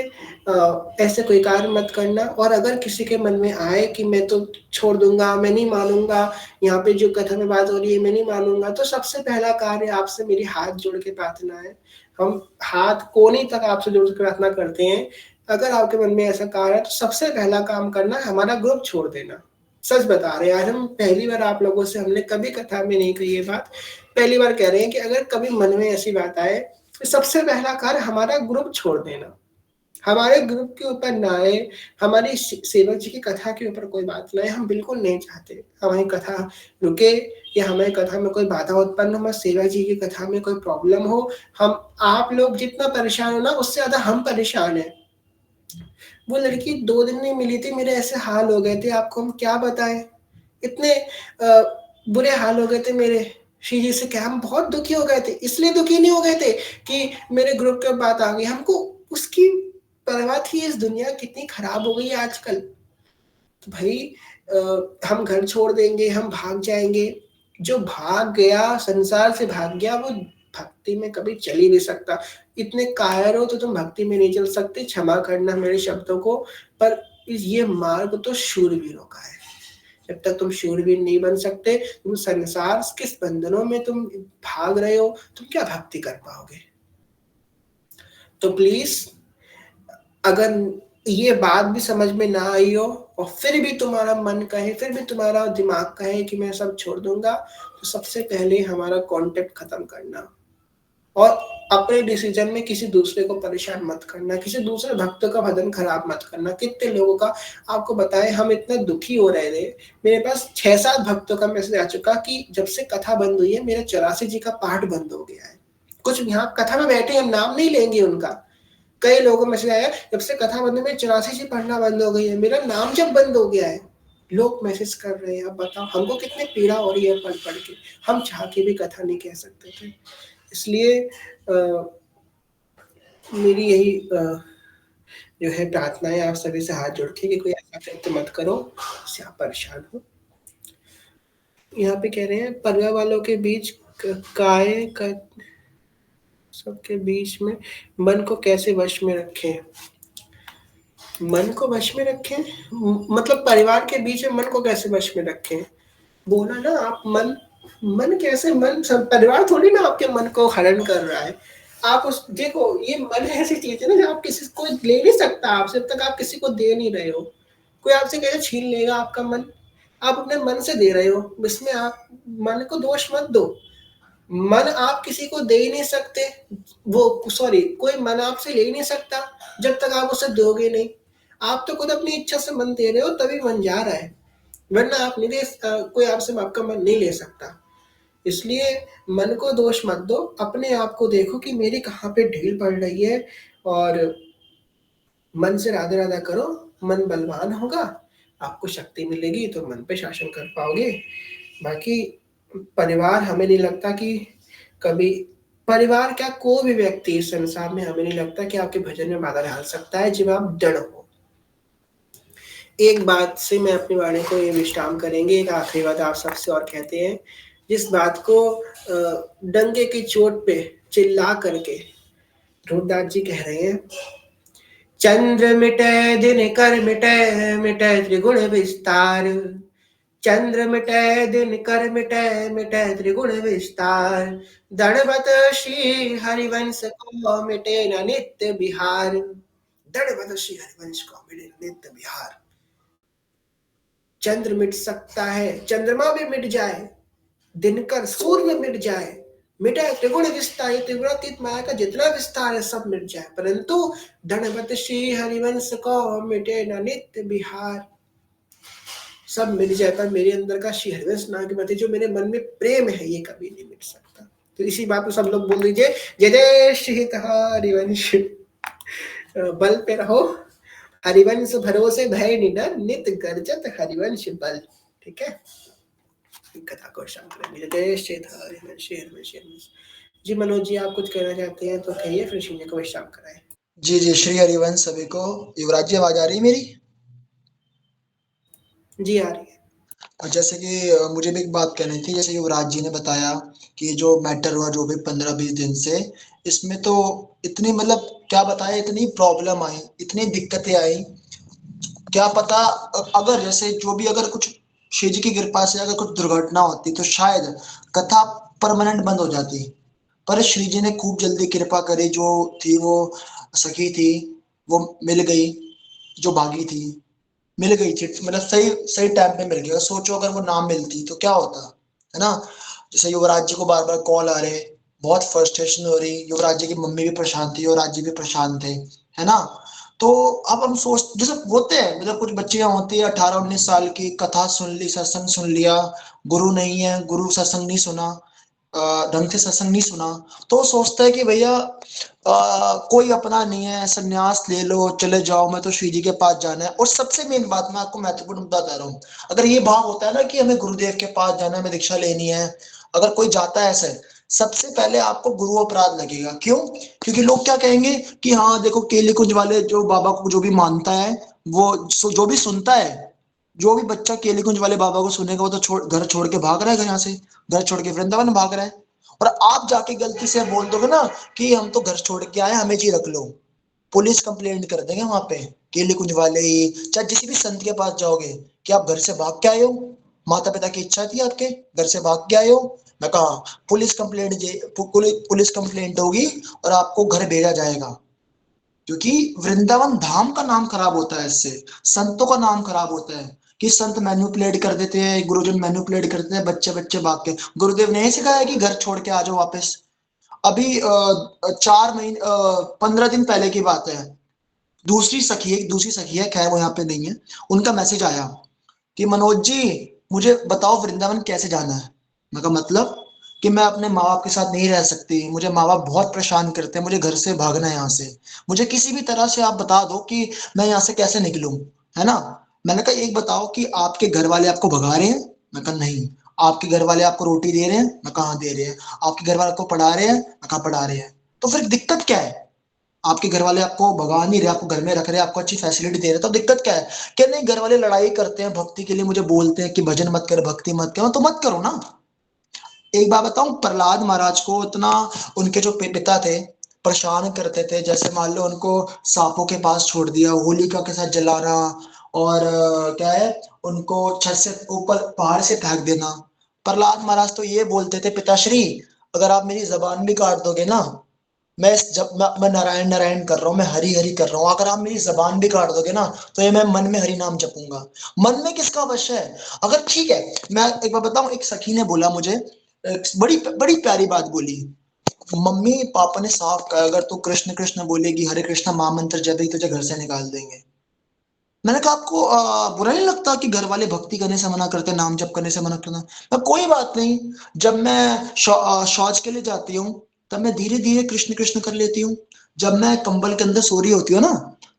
ऐसे कोई कार्य मत करना। और अगर किसी के मन में आए कि मैं तो छोड़ दूंगा, मैं नहीं मानूंगा, यहाँ पे जो कथा में बात हो रही है मैं नहीं मानूंगा, तो सबसे पहला कार्य आपसे मेरी हाथ जोड़ के प्रार्थना है। हम हाथ कोने तक आपसे जोड़ के प्रार्थना करते हैं। अगर आपके मन में ऐसा कार्य है तो सबसे पहला काम करना है हमारा ग्रुप छोड़ देना। सच बता रहे हैं, आज हम पहली बार आप लोगों से, हमने कभी कथा में नहीं कही ये बात, पहली बार कह रहे हैं कि अगर कभी मन में ऐसी बात आए तो सबसे पहला कार्य हमारा ग्रुप छोड़ देना। हमारे ग्रुप के ऊपर ना आए, हमारी सेवक जी की कथा के ऊपर कोई बात ना आए, हम बिल्कुल नहीं चाहते हमारी कथा रुके या हमारी कथा में कोई बाधा उत्पन्न हो, हमारे सेवक जी की कथा में कोई प्रॉब्लम हो। हम आप लोग जितना परेशान हो ना, उससे ज्यादा हम परेशान हैं। वो लड़की 2 दिन नहीं मिली थी, मेरे ऐसे हाल हो गए थे, आपको हम क्या बताएं। इतने बुरे हाल हो गए थे मेरे श्री जी से, क्या हम बहुत दुखी हो गए थे। इसलिए दुखी नहीं हो गए थे कि मेरे ग्रुप के बात आ गई, हमको उसकी परवाह थी। इस दुनिया कितनी खराब हो गई है आजकल। तो भाई हम घर छोड़ देंगे, हम भाग जाएंगे। जो भाग गया, संसार से भाग गया, वो भक्ति में कभी चल ही नहीं सकता। इतने कायर हो तो तुम भक्ति में नहीं चल सकते। क्षमा करना मेरे शब्दों को, पर ये मार्ग तो शूरवीरों का है। जब तक तुम शूरवीर नहीं बन सकते, तुम संसार के बंधनों में तुम भाग रहे हो, तुम क्या भक्ति कर पाओगे? तो प्लीज, अगर ये बात भी समझ में ना आई हो और फिर भी तुम्हारा मन कहे, फिर भी तुम्हारा दिमाग कहे कि मैं सब छोड़ दूंगा, तो सबसे पहले हमारा कांटेक्ट खत्म करना। और अपने डिसीजन में किसी दूसरे को परेशान मत करना, किसी दूसरे भक्त का भजन खराब मत करना। कितने लोगों का आपको बताएं, हम इतना दुखी हो रहे थे। मेरे पास 6-7 भक्तों का मैसेज आ चुका कि जब से कथा बंद हुई है मेरा 84 जी का पाठ बंद हो गया है। कुछ यहाँ कथा में बैठे, हम नाम नहीं लेंगे उनका। कई लोगों में से आया जब से कथा बंद में 84 जी पढ़ना बंद हो गई है, मेरा नाम जब बंद हो गया है। लोग मैसेज कर रहे हैं। अब बताओ हमको कितनी पीड़ा हो रही है पढ़ पढ़ के। हम चाह के भी कथा नहीं कह सकते थे। इसलिए मेरी यही जो है प्रार्थना है आप सभी से हाथ जोड़ के कि कोई ऐसा कृत्य मत करो जिससे आप परेशान हो। यहाँ पे कह रहे हैं परिवार वालों के बीच काय का सबके बीच में मन को कैसे वश में रखें? मन को वश में रखें मतलब परिवार के बीच में मन को कैसे वश में रखें? बोला ना आप। मन मन कैसे? मन सब परिवार थोड़ी ना आपके मन को हरण कर रहा है। आप उस देखो, ये मन ऐसी चीज है ना जो आप किसी को ले नहीं सकता आपसे, जब तक आप किसी को दे नहीं रहे हो। कोई आपसे कैसे छीन लेगा आपका मन? आप अपने मन से दे रहे हो, इसमें आप मन को दोष मत दो। मन आप किसी को दे ही नहीं सकते, वो सॉरी कोई मन आपसे ले ही नहीं सकता जब तक आप उसे दोगे नहीं। आप तो खुद अपनी इच्छा से मन दे रहे हो तभी मन जा रहा है, वरना आप नहीं दे कोई आपसे आपका मन नहीं ले सकता। इसलिए मन को दोष मत दो, अपने आप को देखो कि मेरी कहाँ पे ढील पड़ रही है, और मन से राधे राधा करो। मन बलवान होगा, आपको शक्ति मिलेगी तो मन पे शासन कर पाओगे। बाकी परिवार, हमें नहीं लगता कि कभी परिवार क्या कोई भी व्यक्ति इस संसार में, हमें नहीं लगता कि आपके भजन में बाधा डाल सकता है जब आप दृढ़ हो। एक बात से मैं अपनी वाणी को ये विश्राम करेंगे, एक आखिरी बात आप सबसे और कहते हैं, जिस बात को डंके की चोट पे चिल्ला करके ध्रुवदास जी कह रहे हैं, चंद्र मिटे दिन कर मिटे, मिटे त्रिगुण विस्तार। चंद्र मिटे दिन कर मिटे, मिटे त्रिगुण विस्तार। दंडवत श्री हरिवंश को मिटे न नित्य बिहार। दंडवत श्री हरिवंश को मिटे न नित्य बिहार। चंद्र मिट सकता है, चंद्रमा भी मिट जाए, दिनकर सूर्य मिट जाए, मिटे त्रिगुण विस्तार, त्रिगुणातीत माया का जितना विस्तार है सब मिट जाए, परंतु दंडवत श्री हरिवंश को मिटे न नित्य बिहार। सब मिट जाए पर मेरे अंदर का श्री हरिवंश नाम के प्रति जो मेरे मन में प्रेम है ये कभी नहीं मिट सकता। तो इसी बात को सब लोग बोल दीजिए, जय जय श्री हरिवंश। बल पे रहो, हरिवंश भरोसे भय निडर, नित गर्जत हरिवंश बल। ठीक है, कथा को शांत करेंगे। जय श्री हरिवंश, हरिवंश, हरिवंश। जी मनोज जी, आप कुछ कहना चाहते हैं तो कहिए, फिर शिव जी को विश्राम कराएं। जी जी, श्री हरिवंश सभी को। युवराज जी, आवाज आ रही है मेरी? जी आ रही है। और जैसे कि मुझे भी एक बात कहनी थी, जैसे युवराज जी ने बताया कि जो मैटर हुआ जो भी 15-20 दिन से, इसमें तो इतनी मतलब क्या बताया, इतनी प्रॉब्लम आई, इतनी दिक्कतें आई, क्या पता अगर जैसे जो भी अगर कुछ शिव जी की कृपा से अगर कुछ दुर्घटना होती तो शायद कथा परमानेंट बंद हो जाती। पर श्री जी ने खूब जल्दी कृपा करी, जो थी वो सखी थी वो मिल गई, जो भागी थी मिल गई थी, मतलब सही सही टाइम पे मिल गया। सोचो अगर वो ना मिलती तो क्या होता, है ना। जैसे युवराज जी को बार बार कॉल आ रहे, बहुत फ्रस्ट्रेशन हो रही, युवराज जी की मम्मी भी परेशान थी, युवराज जी भी परेशान थे, है ना। तो अब हम सोच, जैसे होते हैं मतलब कुछ बच्चियां होती है 18-19 साल की, कथा सुन ली, सत्संग सुन लिया, गुरु नहीं है, गुरु सत्संग नहीं सुना, ढंग से सत्संग नहीं सुना, तो सोचता है कि भैया कोई अपना नहीं है, संन्यास ले लो, चले जाओ, मैं तो श्री जी के पास जाना है। और सबसे मेन बात मैं आपको महत्वपूर्ण मुद्दा बता रहा हूँ, अगर ये भाव होता है ना कि हमें गुरुदेव के पास जाना है, हमें दीक्षा लेनी है, अगर कोई जाता है ऐसे, सबसे पहले आपको गुरु अपराध लगेगा। क्यों? क्योंकि लोग क्या कहेंगे कि हाँ देखो, केली कुंज वाले जो बाबा को जो भी मानता है, वो जो भी सुनता है, जो भी बच्चा केली कुंज वाले बाबा को सुनेगा वो तो घर छोड़ के भाग रहा है, यहाँ से घर छोड़ के वृंदावन भाग रहा है। और आप जाके गलती से बोल दोगे ना कि हम तो घर छोड़ के आए, हमें जी रख लो, पुलिस कंप्लेंट कर देंगे वहां पे, केली कुंज वाले ही चाहे किसी भी संत के पास जाओगे कि आप घर से भाग के आए हो, माता पिता की इच्छा थी आपके, घर से भाग के आए हो, मैं कहा पुलिस कंप्लेंट, पुलिस कंप्लेंट होगी और आपको घर भेजा जाएगा। क्योंकि वृंदावन धाम का नाम खराब होता है इससे, संतों का नाम खराब होता है कि संत मैन्युपुलेट कर देते हैं, गुरुजन मैन्युपुलेट करते हैं, बच्चे बच्चे भाग के। गुरुदेव ने सिखाया कि घर छोड़ के आ जाओ वापस। अभी 4 महीने 15 दिन पहले की बात है, दूसरी सखी है, खैर वो यहाँ पे नहीं है, उनका मैसेज आया कि मनोज जी मुझे बताओ वृंदावन कैसे जाना है। मैं कहा मतलब कि मैं अपने माँ बाप के साथ नहीं रह सकती, मुझे माँ बाप बहुत परेशान करते हैं, मुझे घर से भागना है यहाँ से, मुझे किसी भी तरह से आप बता दो कि मैं यहाँ से कैसे निकलूं, है ना। मैंने कहा एक बताओ कि आपके घर वाले आपको भगा रहे हैं। मैं कहा नहीं। आपके घर वाले आपको रोटी दे रहे हैं। मैं कहा दे रहे हैं। आपके घर वाले आपको पढ़ा रहे हैं। मैं कहा पढ़ा रहे हैं। तो फिर दिक्कत क्या है? आपके घर वाले आपको भगा नहीं रहे, आपको घर में रख रहे हैं, आपको अच्छी फैसिलिटी दे रहे हैं, तो दिक्कत क्या है? क्या नहीं, घर वाले लड़ाई करते हैं भक्ति के लिए, मुझे बोलते हैं कि भजन मत कर, भक्ति मत करो, तो मत करो ना। एक बात बताऊं, प्रहलाद महाराज को इतना उनके जो पिता थे परेशान करते थे, जैसे मान लो उनको सांपों के पास छोड़ दिया, होलिका के साथ जलाना, और क्या है, उनको छत से ऊपर पहाड़ से फेंक देना। प्रहलाद महाराज तो ये बोलते थे, पिताश्री अगर आप मेरी जबान भी काट दोगे ना जब मैं नारायण नारायण कर रहा हूँ, मैं हरि हरि कर रहा हूँ, अगर आप मेरी जबान भी काट दोगे ना तो ये मैं मन में हरि नाम जपूंगा। मन में किसका वश है? अगर ठीक है, मैं एक बार बताऊं, एक सखी ने बोला मुझे, बड़ी बड़ी प्यारी बात बोली। मम्मी पापा ने साफ कहा, अगर तू कृष्ण कृष्ण बोलेगी, हरे कृष्णा महामंत्र जपेगी, तुझे घर से निकाल देंगे। मैंने कहा आपको बुरा नहीं लगता कि घर वाले भक्ति करने से मना करते हैं, नाम जप करने से मना करते हैं? कोई बात नहीं। जब मैं शौच के लिए जाती हूँ तब मैं धीरे धीरे कृष्ण कृष्ण कर लेती हूँ। जब मैं कंबल के अंदर सो रही होती हूँ ना,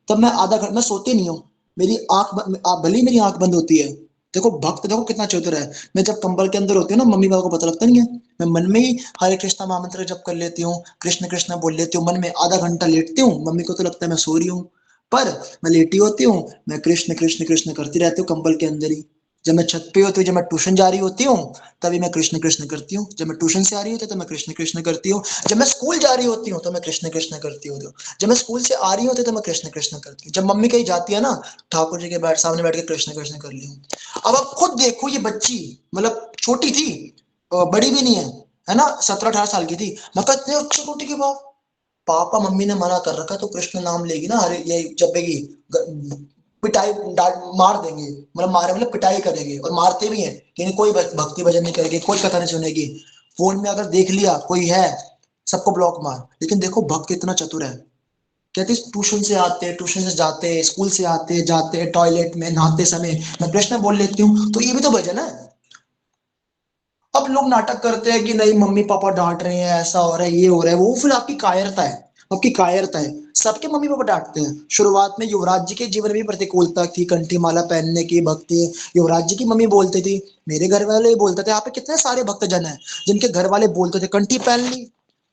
तब मैं आधा घंटा, मैं सोती नहीं हूँ, मेरी भले ही मेरी आंख बंद होती है। देखो भक्त देखो कितना चतुर है। मैं जब कंबल के अंदर होती हूँ ना, मम्मी पापा को पता लगता नहीं है, मैं मन में ही हरे कृष्णा महामंत्र जप कर लेती हूँ, कृष्ण कृष्ण बोल लेती हूँ मन में, आधा घंटा लेटती हूँ, मम्मी को तो लगता है मैं सो रही हूँ, पर मैं लेटी होती हूँ, मैं कृष्ण कृष्ण कृष्ण करती रहती हूँ कंबल के अंदर ही। जब मैं छत पे होती हूँ, जब मैं ट्यूशन जा रही होती हूँ, तभी मैं कृष्ण कृष्ण करती हूँ। जब मैं ट्यूशन से आ रही होती हूँ तो मैं कृष्ण कृष्ण करती हूँ। जब मैं स्कूल जा रही होती हूँ तो मैं कृष्ण कृष्ण करती हूँ। जब मैं स्कूल से आ रही होती हूँ तो मैं कृष्ण कृष्ण करती हूँ। जब मम्मी कहीं जाती है ना, ठाकुर जी के सामने बैठ के कृष्ण कृष्ण कर ली हूँ। अब आप खुद देखो, ये बच्ची मतलब छोटी थी, बड़ी भी नहीं है ना, 17-18 साल की थी। मैं कहते इतने अच्छे रोटी के बाप, पापा मम्मी ने मना कर रखा तो कृष्ण नाम लेगी ना, अरे ये जपेगी, पिटाई डांट मार देंगे, मतलब मारे मतलब पिटाई करेंगे, और मारते भी हैं कि कोई भक्ति भजन नहीं करेगी, कोई कथा नहीं सुनेगी। फोन में अगर देख लिया कोई है, सबको ब्लॉक मार। लेकिन देखो भक्त कितना चतुर है, कहते ट्यूशन से आते, ट्यूशन से जाते, स्कूल से आते जाते, टॉयलेट में नहाते समय मैं कृष्ण बोल लेती हूँ, तो ये भी तो भजन है। अब लोग नाटक करते हैं कि नहीं मम्मी पापा डांट रहे हैं, ऐसा हो रहा है, ये हो रहा है, वो फिर आपकी कायरता है, आपकी कायरता है। सबके मम्मी पापा डांटते हैं। शुरुआत में युवराज जी के जीवन में भी प्रतिकूलता थी, कंठी माला पहनने की भक्ति। युवराज जी की मम्मी बोलती थी, मेरे घर वाले बोलते थे, यहाँ पे कितने सारे भक्तजन हैं जिनके घर वाले बोलते थे, कंठी पहन ली,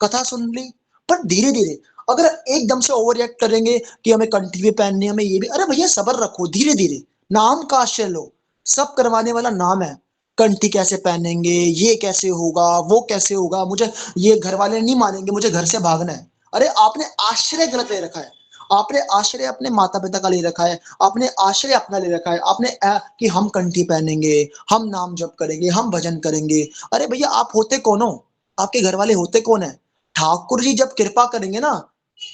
कथा सुन ली। पर धीरे धीरे अगर एकदम से ओवर रिएक्ट करेंगे कि हमें कंठी भी पहननी है, हमें ये भी, अरे भैया सबर रखो, धीरे धीरे नाम का आश्रय लो। सब करवाने वाला नाम है। कंठी कैसे पहनेंगे, ये कैसे होगा, वो कैसे होगा, मुझे ये घर वाले नहीं मानेंगे, मुझे घर से भागना है। अरे आपने आश्रय गलत ले रखा है। आपने आश्रय अपने माता पिता का ले रखा है, आपने आश्रय अपना ले रखा है, आपने कि हम कंठी पहनेंगे, हम नाम जप करेंगे, हम भजन करेंगे। अरे भैया आप होते कौन हो? आपके घर वाले होते कौन है? ठाकुर जी जब कृपा करेंगे ना,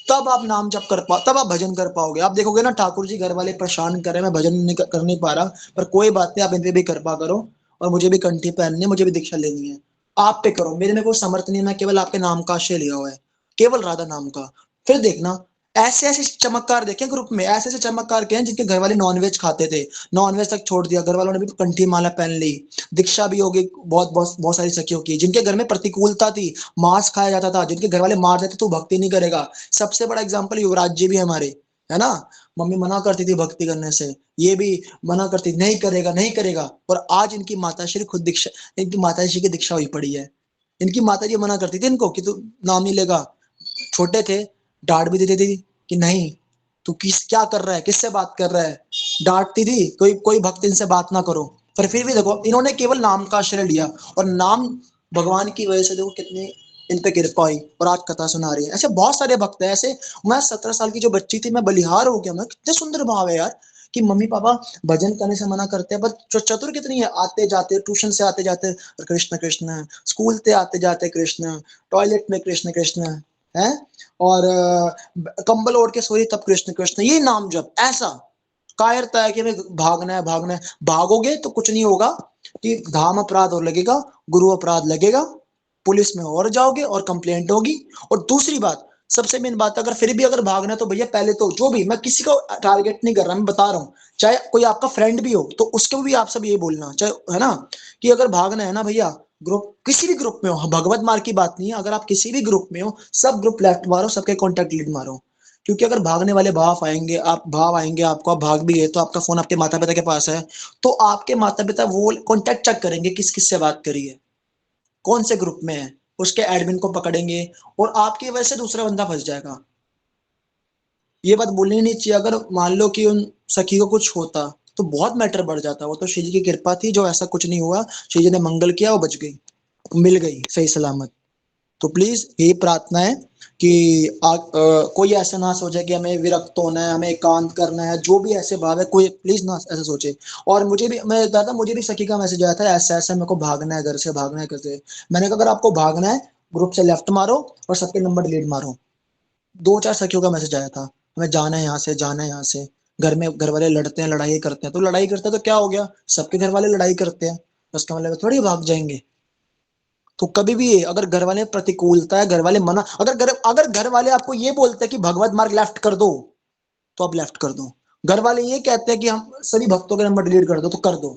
तब आप नाम जप तब आप भजन कर पाओगे। आप देखोगे ना ठाकुर जी घर वाले परेशान कर रहे हैं, मैं भजन नहीं कर नहीं पा रहा, पर कोई बात नहीं, आप इन पे भी कृपा करो, और मुझे भी कंठी पहननी है, मुझे भी दीक्षा लेनी है। आप पे करो, मेरे में कोई समर्थ नहीं है, मैं केवल आपके नाम का आश्रय लिया हुआ है, केवल राधा नाम का। फिर देखना, ऐसे ऐसे चमत्कार देखे ग्रुप में, ऐसे ऐसे चमत्कार के हैं जिनके घर वाले नॉनवेज खाते थे, नॉनवेज तक छोड़ दिया, घर वालों ने भी कंठी माला पहन ली, दीक्षा भी होगी। बहुत बहुत बहुत सारी सखियों की जिनके घर में प्रतिकूलता थी, मांस खाया जाता था, जिनके घर वाले मार देते तू भक्ति नहीं करेगा। सबसे बड़ा एग्जाम्पल युवराज जी भी हमारे, है ना। मम्मी मना करती थी भक्ति करने से, ये भी मना करती, नहीं करेगा नहीं करेगा, और आज इनकी माताश्री खुद दीक्षा, इनकी माताश्री की दीक्षा हुई पड़ी है। इनकी माता जी मना करती थी इनको कि तू नाम नहीं लेगा। छोटे थे, डांट भी देती थी कि नहीं, तू क्या कर रहा है, किससे बात कर रहा है, डांटती थी, कोई कोई भक्त इनसे बात ना करो। पर फिर भी देखो इन्होंने केवल नाम का आश्रय लिया, और नाम भगवान की वजह से देखो कितनी इन पे कृपा हुई, और आज कथा सुना रही है। ऐसे बहुत सारे भक्त हैं ऐसे। मैं 17 साल की जो बच्ची थी, मैं बलिहार हो गया, मैं कितने सुंदर भाव है यार, कि मम्मी पापा भजन करने से मना करते हैं, पर चतुर कितनी है, आते जाते ट्यूशन से आते जाते कृष्ण कृष्ण, स्कूल से आते जाते कृष्ण, टॉयलेट में कृष्ण कृष्ण है, और कंबल ओढ़ के सोई तब कृष्ण कृष्ण, ये नाम जप, ऐसा कायरता है कि हमें भागना है भागना है। भागोगे तो कुछ नहीं होगा, कि धाम अपराध और लगेगा, गुरु अपराध लगेगा, पुलिस में और जाओगे और कंप्लेंट होगी। और दूसरी बात, सबसे मेन बात, अगर फिर भी अगर भागना है तो भैया पहले तो जो भी, मैं किसी को टारगेट नहीं कर रहा, मैं बता रहा हूँ, चाहे कोई आपका फ्रेंड भी हो तो उसको भी आप सब ये बोलना, चाहे, है ना, कि अगर भागना है ना भैया, ग्रुप किसी भी ग्रुप में हो, भगवत मार की बात नहीं है, अगर आप किसी भी ग्रुप में हो, सब ग्रुप लेफ्ट मारो, सबके कॉन्टेक्ट डिलीट मारो। क्योंकि अगर भागने वाले भाव आएंगे आपको, आप भाग भी है तो आपका फोन आपके माता पिता के पास है, तो आपके माता पिता वो कॉन्टेक्ट चेक करेंगे किस किस से बात करी है, कौन से ग्रुप में है, उसके एडमिन को पकड़ेंगे, और आपकी वजह से दूसरा बंदा फंस जाएगा। ये बात बोलनी नहीं चाहिए। अगर मान लो कि उन सखी को कुछ होता तो बहुत मैटर बढ़ जाता, वो तो श्री जी की कृपा थी जो ऐसा कुछ नहीं हुआ, श्री जी ने मंगल किया, वो बच गई, मिल गई सही सलामत। तो प्लीज यही प्रार्थना है कि कोई ऐसा ना सोचे कि हमें विरक्त होना है, हमें एकांत करना है, जो भी ऐसे भाव है कोई प्लीज ना ऐसा सोचे। और मुझे भी, मैं दादा मुझे भी सखी का मैसेज आया था, ऐसा ऐसा मेरे को भागना है, घर से भागना है, कैसे। मैंने कहा अगर आपको भागना है, ग्रुप से लेफ्ट मारो और सबके नंबर डिलीट मारो। 2-4 सखियों का मैसेज आया था, हमें जाना है यहाँ से, जाना है यहाँ से। घर में घर वाले लड़ते हैं, लड़ाई करते हैं, तो लड़ाई करते हैं तो क्या हो गया? सबके घर वाले लड़ाई करते हैं, उसका मतलब थोड़ी भाग जाएंगे। तो कभी भी अगर घर वाले प्रतिकूलता है, घर वाले मना, अगर घर वाले आपको ये बोलते हैं कि भगवत मार्ग लेफ्ट कर दो, तो आप लेफ्ट कर दो। घर वाले ये कहते हैं कि हम सभी भक्तों के नंबर डिलीट कर दो, तो कर दो।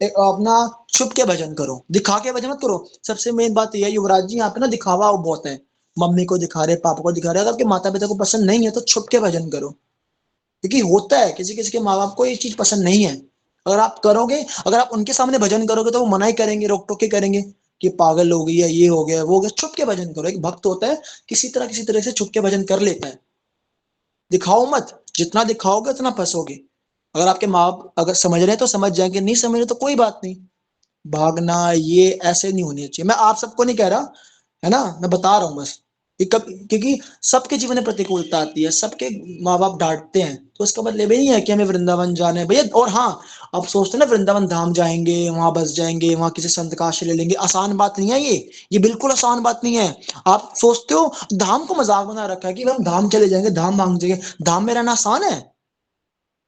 अपना छुप के भजन करो, दिखा के भजन मत करो। सबसे मेन बात यह है युवराज जी, यहाँ पे ना दिखावा बहुत है। मम्मी को दिखा रहे, पापा को दिखा रहे, अगर आपके माता पिता को पसंद नहीं है तो छुप के भजन करो। क्योंकि होता है किसी किसी के माँ बाप को ये चीज पसंद नहीं है। अगर आप करोगे, अगर आप उनके सामने भजन करोगे तो वो मना ही करेंगे, रोक टोक के करेंगे कि पागल हो गई है, ये हो गया वो हो गया। छुप के भजन करो। एक भक्त होता है किसी तरह से छुप के भजन कर लेता है। दिखाओ मत, जितना दिखाओगे उतना फंसोगे। अगर आपके माँ बाप अगर समझ रहे हैं तो समझ जाएंगे, नहीं समझ रहे तो कोई बात नहीं। भागना ये ऐसे नहीं होनी चाहिए। मैं आप सबको नहीं कह रहा, है ना, मैं बता रहा हूँ बस कि कब, क्योंकि सबके जीवन में प्रतिकूलता आती है, सबके माँ बाप डांटते हैं, तो इसका मतलब ये नहीं है कि हमें वृंदावन जाना है भैया। और हाँ, आप सोचते हैं ना वृंदावन धाम जाएंगे, वहां बस जाएंगे, वहां किसी संत का आश्रय ले लेंगे, आसान बात नहीं है ये बिल्कुल आसान बात नहीं है। आप सोचते हो धाम को मजाक बना रखा है कि हम धाम चले जाएंगे, धाम मांग जाएंगे। धाम में रहना आसान है?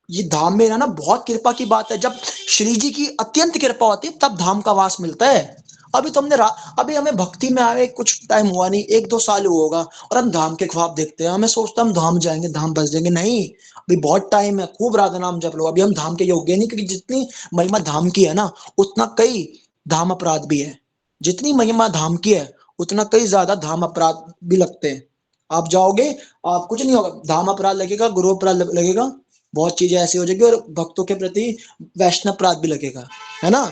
ये धाम में रहना बहुत कृपा की बात है। जब श्री जी की अत्यंत कृपा होती है तब धाम का वास मिलता है। अभी तो अभी हमें भक्ति में आए कुछ टाइम हुआ नहीं, 1-2 साल हुआ होगा, और हम धाम के ख्वाब देखते हैं, हमें सोचते हैं हम धाम जाएंगे, धाम बस जाएंगे। नहीं, अभी बहुत टाइम है, खूब राधा नाम जप लो। अभी हम धाम के योग्य नहीं, क्योंकि जितनी महिमा धाम की है ना, उतना कई धाम अपराध भी है। जितनी महिमा धाम की है उतना कई ज्यादा धाम अपराध भी लगते हैं। आप जाओगे, आप कुछ नहीं होगा, धाम अपराध लगेगा, गुरु अपराध लगेगा, बहुत चीजें ऐसी हो जाएगी, और भक्तों के प्रति वैष्णव अपराध भी लगेगा, है ना।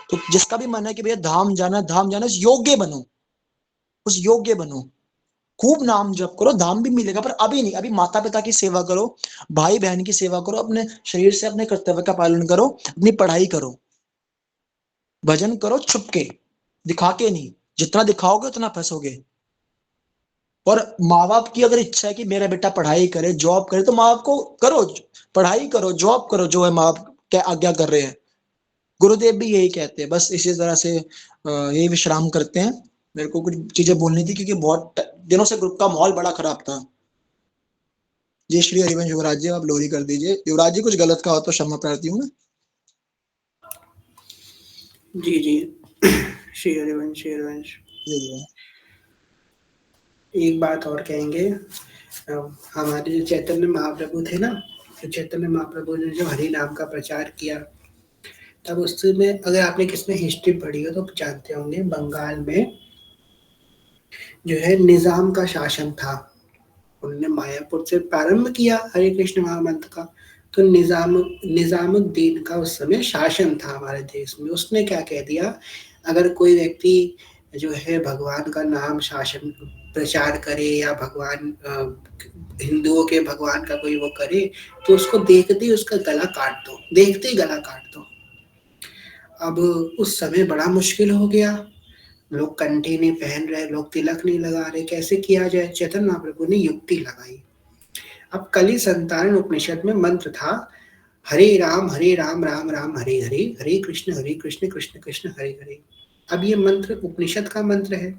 तो जिसका भी मन है कि भैया धाम जाना, उस योग्य बनो, उस योग्य बनो। खूब नाम जप करो, धाम भी मिलेगा, पर अभी नहीं। अभी माता पिता की सेवा करो, भाई बहन की सेवा करो, अपने शरीर से अपने कर्तव्य का पालन करो, अपनी पढ़ाई करो, भजन करो छुप के, दिखा के नहीं। जितना दिखाओगे उतना फंसोगे। और माँ बाप की अगर इच्छा है कि मेरा बेटा पढ़ाई करे, जॉब करे, तो माँ बाप को करो, पढ़ाई करो, जॉब करो, जो है माँ बाप क्या आज्ञा कर रहे हैं। गुरुदेव भी यही कहते हैं, बस इसी तरह से यही विश्राम करते हैं। मेरे को कुछ चीजें बोलनी थी क्योंकि बहुत दिनों से ग्रुप का माहौल बड़ा खराब था। जय श्री हरिवंश युवराज जी, आप लोरी कर दीजिए। युवराज जी कुछ गलत कहा हो तो क्षमा प्रार्थी हूँ मैं। जी जी। श्री हरिवंश, श्री हरिवंश। जी एक बात और कहेंगे, हमारे जो चैतन्य महाप्रभु थे ना, तो चैतन्य महाप्रभु ने जो हरि नाम का प्रचार किया, तब उसमें अगर आपने किसमें हिस्ट्री पढ़ी हो तो जानते होंगे, बंगाल में जो है निजाम का शासन था। उन्होंने मायापुर से प्रारंभ किया हरे कृष्ण महामंत्र का। तो निजामुद्दीन का उस समय शासन था हमारे देश में। उसने क्या कह दिया, अगर कोई व्यक्ति जो है भगवान का नाम शासन प्रचार करे, या भगवान हिंदुओं के भगवान का कोई वो करे, तो उसको देखते ही उसका गला काट दो, देखते ही गला काट दो। अब उस समय बड़ा मुश्किल हो गया, लोग कंठी नहीं पहन रहे, लोग तिलक नहीं लगा रहे, कैसे किया जाए। चैतन्य महाप्रभु ने युक्ति लगाई। अब कली संतान उपनिषद में मंत्र था, हरे राम राम राम हरे हरे, हरे कृष्ण कृष्ण कृष्ण हरे हरे। अब ये मंत्र उपनिषद का मंत्र है,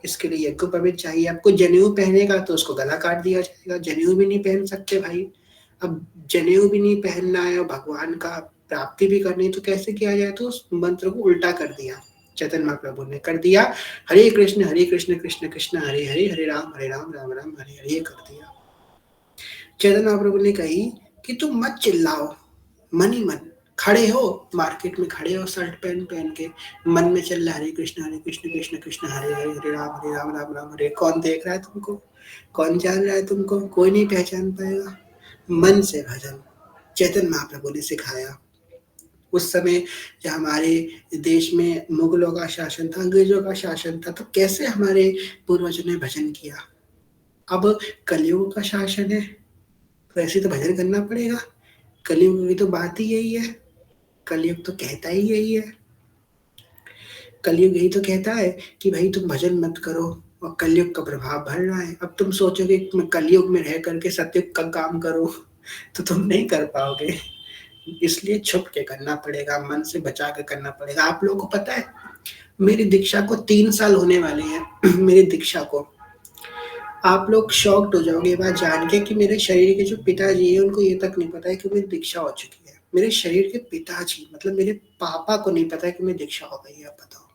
इसके लिए यज्ञोपवीत चाहिए। आपको जनेऊ पहनेगा तो उसको गला काट दिया जाएगा, जनेऊ भी नहीं पहन सकते भाई। अब जनेऊ भी नहीं पहनना है और भगवान का प्राप्ति भी करनी, तो कैसे किया जाए, तो उस मंत्र को उल्टा कर दिया। चैतन्य महाप्रभु ने कर दिया, हरे कृष्ण कृष्ण कृष्ण हरे हरे, हरे राम राम राम हरे हरे कर दिया। चैतन्य महाप्रभु ने कही कि तुम मत चिल्लाओ, मन ही मन खड़े हो, मार्केट में खड़े हो शर्ट पहन पहन के, मन में चल रहा हरे कृष्ण कृष्ण कृष्ण हरे हरे, हरे राम राम हरे। कौन देख रहा है तुमको, कौन जान रहा है तुमको, कोई नहीं पहचान पाएगा। मन से भजन चैतन्य महाप्रभु ने सिखाया। उस समय जब हमारे देश में मुगलों का शासन था, अंग्रेजों का शासन था, तो कैसे हमारे पूर्वजों ने भजन किया। अब कलयुग का शासन है, तो ऐसे तो भजन करना पड़ेगा। कलयुग की तो बात ही यही है, कलयुग तो कहता ही यही है। कलयुग यही तो कहता है कि भाई तुम भजन मत करो, और कलयुग का प्रभाव बढ़ रहा है। अब तुम सोचोगे कि मैं कलयुग में रह करके सतयुग का काम करूं, तो तुम नहीं कर पाओगे। इसलिए छुप के करना पड़ेगा, मन से बचा के करना पड़ेगा। आप लोगों को पता है, मेरी दीक्षा को 3 साल होने वाले हैं। मेरी दीक्षा को आप लोग शॉक्ड हो जाओगे ये बात जान के कि मेरे शरीर के जो पिताजी हैं उनको ये तक नहीं पता है कि मेरी दीक्षा हो चुकी है। मेरे शरीर के पिताजी मतलब मेरे पापा को नहीं पता है कि मेरी दीक्षा हो गई है, आप बताओ।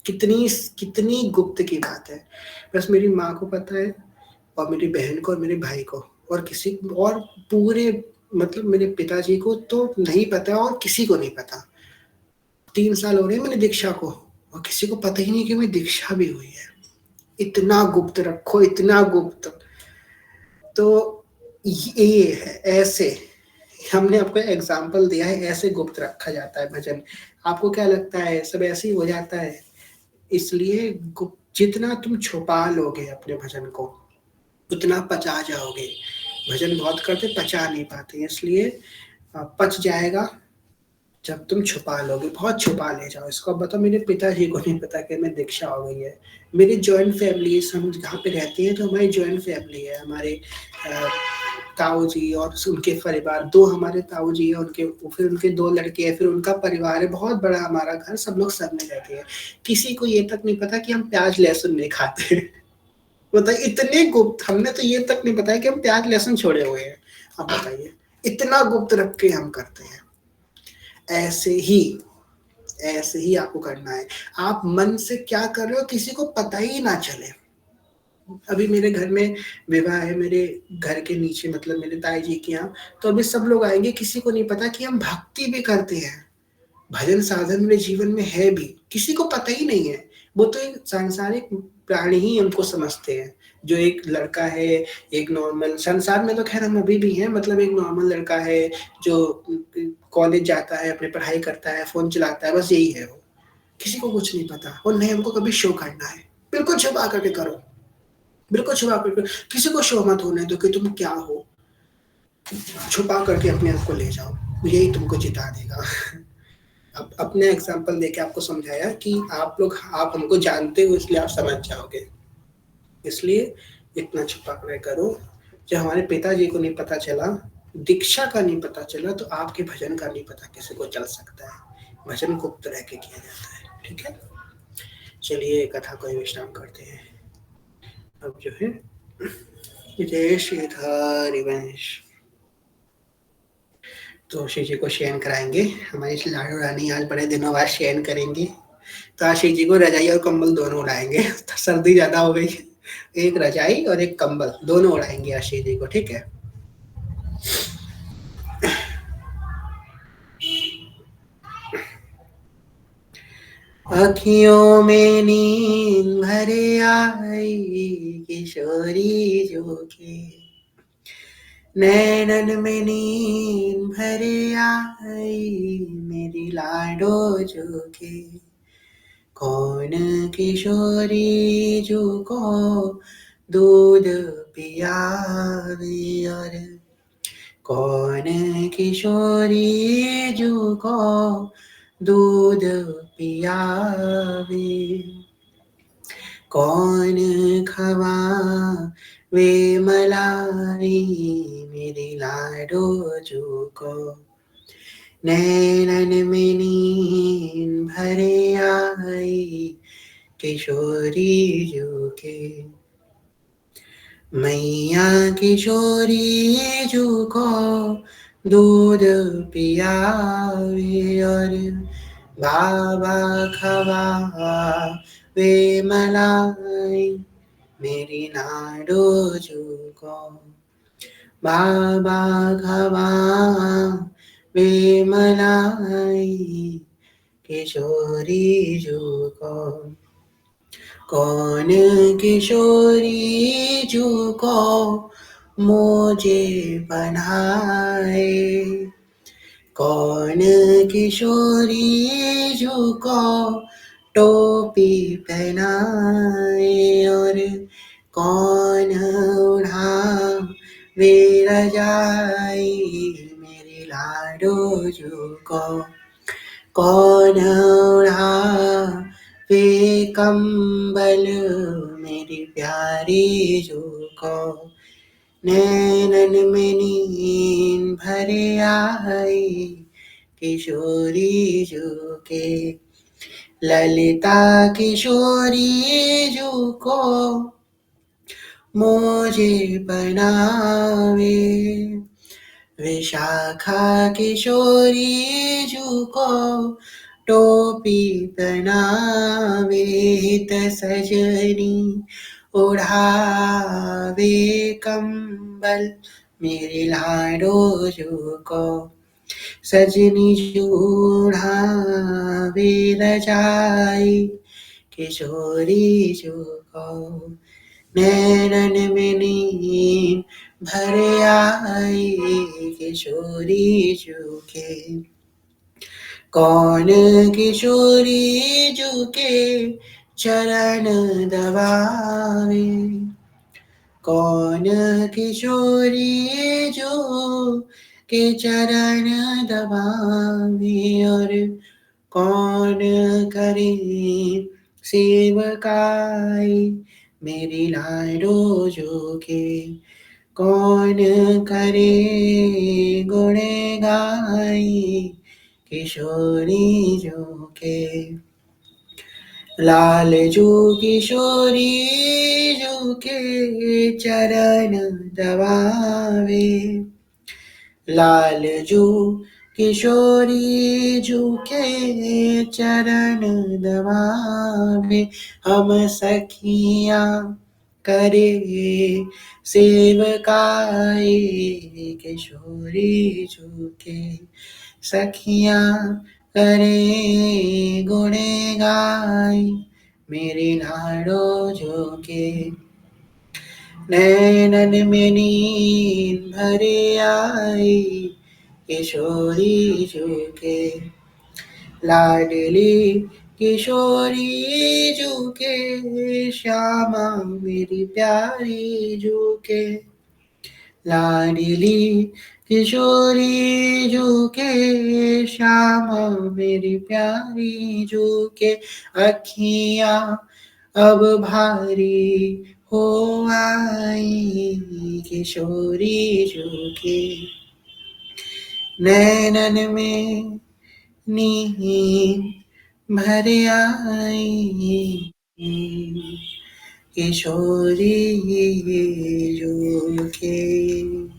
कितनी कितनी गुप्त की बात है। बस मेरी माँ को पता है और मेरी बहन को और मेरे भाई को, और किसी और पूरे मतलब मेरे पिताजी को तो नहीं पता और किसी को नहीं पता। 3 साल हो रहे हैं मेरी दीक्षा को और किसी को पता ही नहीं कि मेरी दीक्षा भी हुई है। इतना गुप्त रखो, इतना गुप्त। तो ये है ऐसे, हमने आपको एग्जाम्पल दिया है, ऐसे गुप्त रखा जाता है भजन। आपको क्या लगता है सब ऐसे ही हो जाता है? इसलिए जितना तुम छुपा लोगे अपने भजन को उतना पचा जाओगे। भजन बहुत करते पचा नहीं पाते, इसलिए पच जाएगा जब तुम छुपा लोगे, बहुत छुपा ले जाओ इसको। अब बताओ मेरे पिताजी को नहीं पता कि मैं दीक्षा हो गई है। मेरी जॉइंट फैमिली, हम जहाँ पे रहते हैं तो हमारी जॉइंट फैमिली है। हमारे ताऊ जी और उनके परिवार, 2 हमारे ताऊ जी है, उनके फिर उनके 2 लड़के हैं, फिर उनका परिवार है, बहुत बड़ा हमारा घर, सब लोग सब में रहते हैं। किसी को ये तक नहीं पता कि हम प्याज लहसुन नहीं खाते। बताइए, इतने गुप्त, हमने तो ये तक नहीं बताया कि हम प्याज लहसुन छोड़े हुए हैं। आप बताइए, इतना गुप्त रख के हम करते हैं। ऐसे ही ऐसे ही आपको करना है। आप मन से क्या कर रहे हो किसी को पता ही ना चले। अभी मेरे घर में विवाह है, मेरे घर के नीचे मतलब मेरे ताई जी के यहाँ, तो अभी सब लोग आएंगे, किसी को नहीं पता कि हम भक्ति भी करते हैं, भजन साधन मेरे जीवन में है भी, किसी को पता ही नहीं है। वो तो एक सांसारिक प्राणी ही हमको समझते हैं, जो एक लड़का है, एक नॉर्मल, संसार में तो खैर हम अभी भी हैं, मतलब एक नॉर्मल लड़का है जो कॉलेज जाता है, अपनी पढ़ाई करता है, फोन चलाता है, बस यही है वो। किसी को कुछ नहीं पता और नहीं हमको कभी शो करना है। बिल्कुल छुपा करके करो, बिल्कुल छुपा करके, किसी को शो मत होने दो कि तुम क्या हो। छुपा करके अपने आप को ले जाओ, यही तुमको जिता देगा। अब अपने एग्जाम्पल देके आपको समझाया कि आप हमको जानते हो इसलिए आप समझ जाओगे। इसलिए इतना छुपा कर करो। जब हमारे पिताजी को नहीं पता चला, दीक्षा का नहीं पता चला, तो आपके भजन का नहीं पता किसी को चल सकता है। भजन गुप्त रह के किया जाता है, ठीक है। चलिए कथा को विश्राम करते हैं। अब जो है जय श्रीधर वंश, तो श्री जी को शयन कराएंगे। हमारी लाडो रानी आज बड़े दिनों बाद शयन करेंगी, तो आज श्री जी को रजाई और कंबल दोनों उड़ाएंगे। तो सर्दी ज्यादा हो गई, एक रजाई और एक कंबल दोनों उड़ाएंगे आज श्री जी को, ठीक है। अखियों में नींद भरे आई किशोरी जो के, नैनन में नींद भरे आई मेरी लाडो जो के। कौन किशोरी जो को दूध पियावे, और कौन किशोरी जो को दूध पियावे। कौन खवावे मलाई मेरी लाडो जो को। नैनन में नींद भरे आई किशोरी जो के। मैया किशोरी जो को दूध पियावे, और बाबा खवावे मलाई मेरी लाडो जो को। बाबा खवावे मलाई किशोरी जो को। कौन किशोरी जो को मुझे बनाए, कौन किशोरी जो को टोपी पहनाए, और कौन उड़ावे रजाई मेरी लाडो जो को। कौन उड़ावे कंबल मेरी प्यारी जो को। नैनन में नींद भरे आई किशोरी जो के। ललिता किशोरी जो को मुझे बनावे। विशाखा किशोरी झुको टोपी बनावे, हित सजनी उड़ावे कंबल मेरे लाडो झुको। सजनी उड़ावे रजाई किशोरी झुको। नैनन में नींद भर आई किशोरी झुके। कौन किशोरी झुके चरण दबावे। कौन किशोरी जो के चरण दबावे, और कौन करे सेवकाई मेरी लाडो जो के। कौन करे गुण गाई किशोरी जो के। लाल जो किशोरी जो के चरण दबावे। लाल जो किशोरी जो के चरण दबावे। हम सखियां करे सेवकाई किशोरी जो के। सखियां करे गुण गाई मेरी लाडो जो के। नैनन में नींद भर आई किशोरी जो के। लाडली किशोरी जो के, श्यामा मेरी प्यारी जो के। लाडली किशोरी जो के, श्यामा मेरी प्यारी जो के। अखियां अब भारी हो आई किशोरी जो के। नैनन में नींद भर आई किशोरी जो के।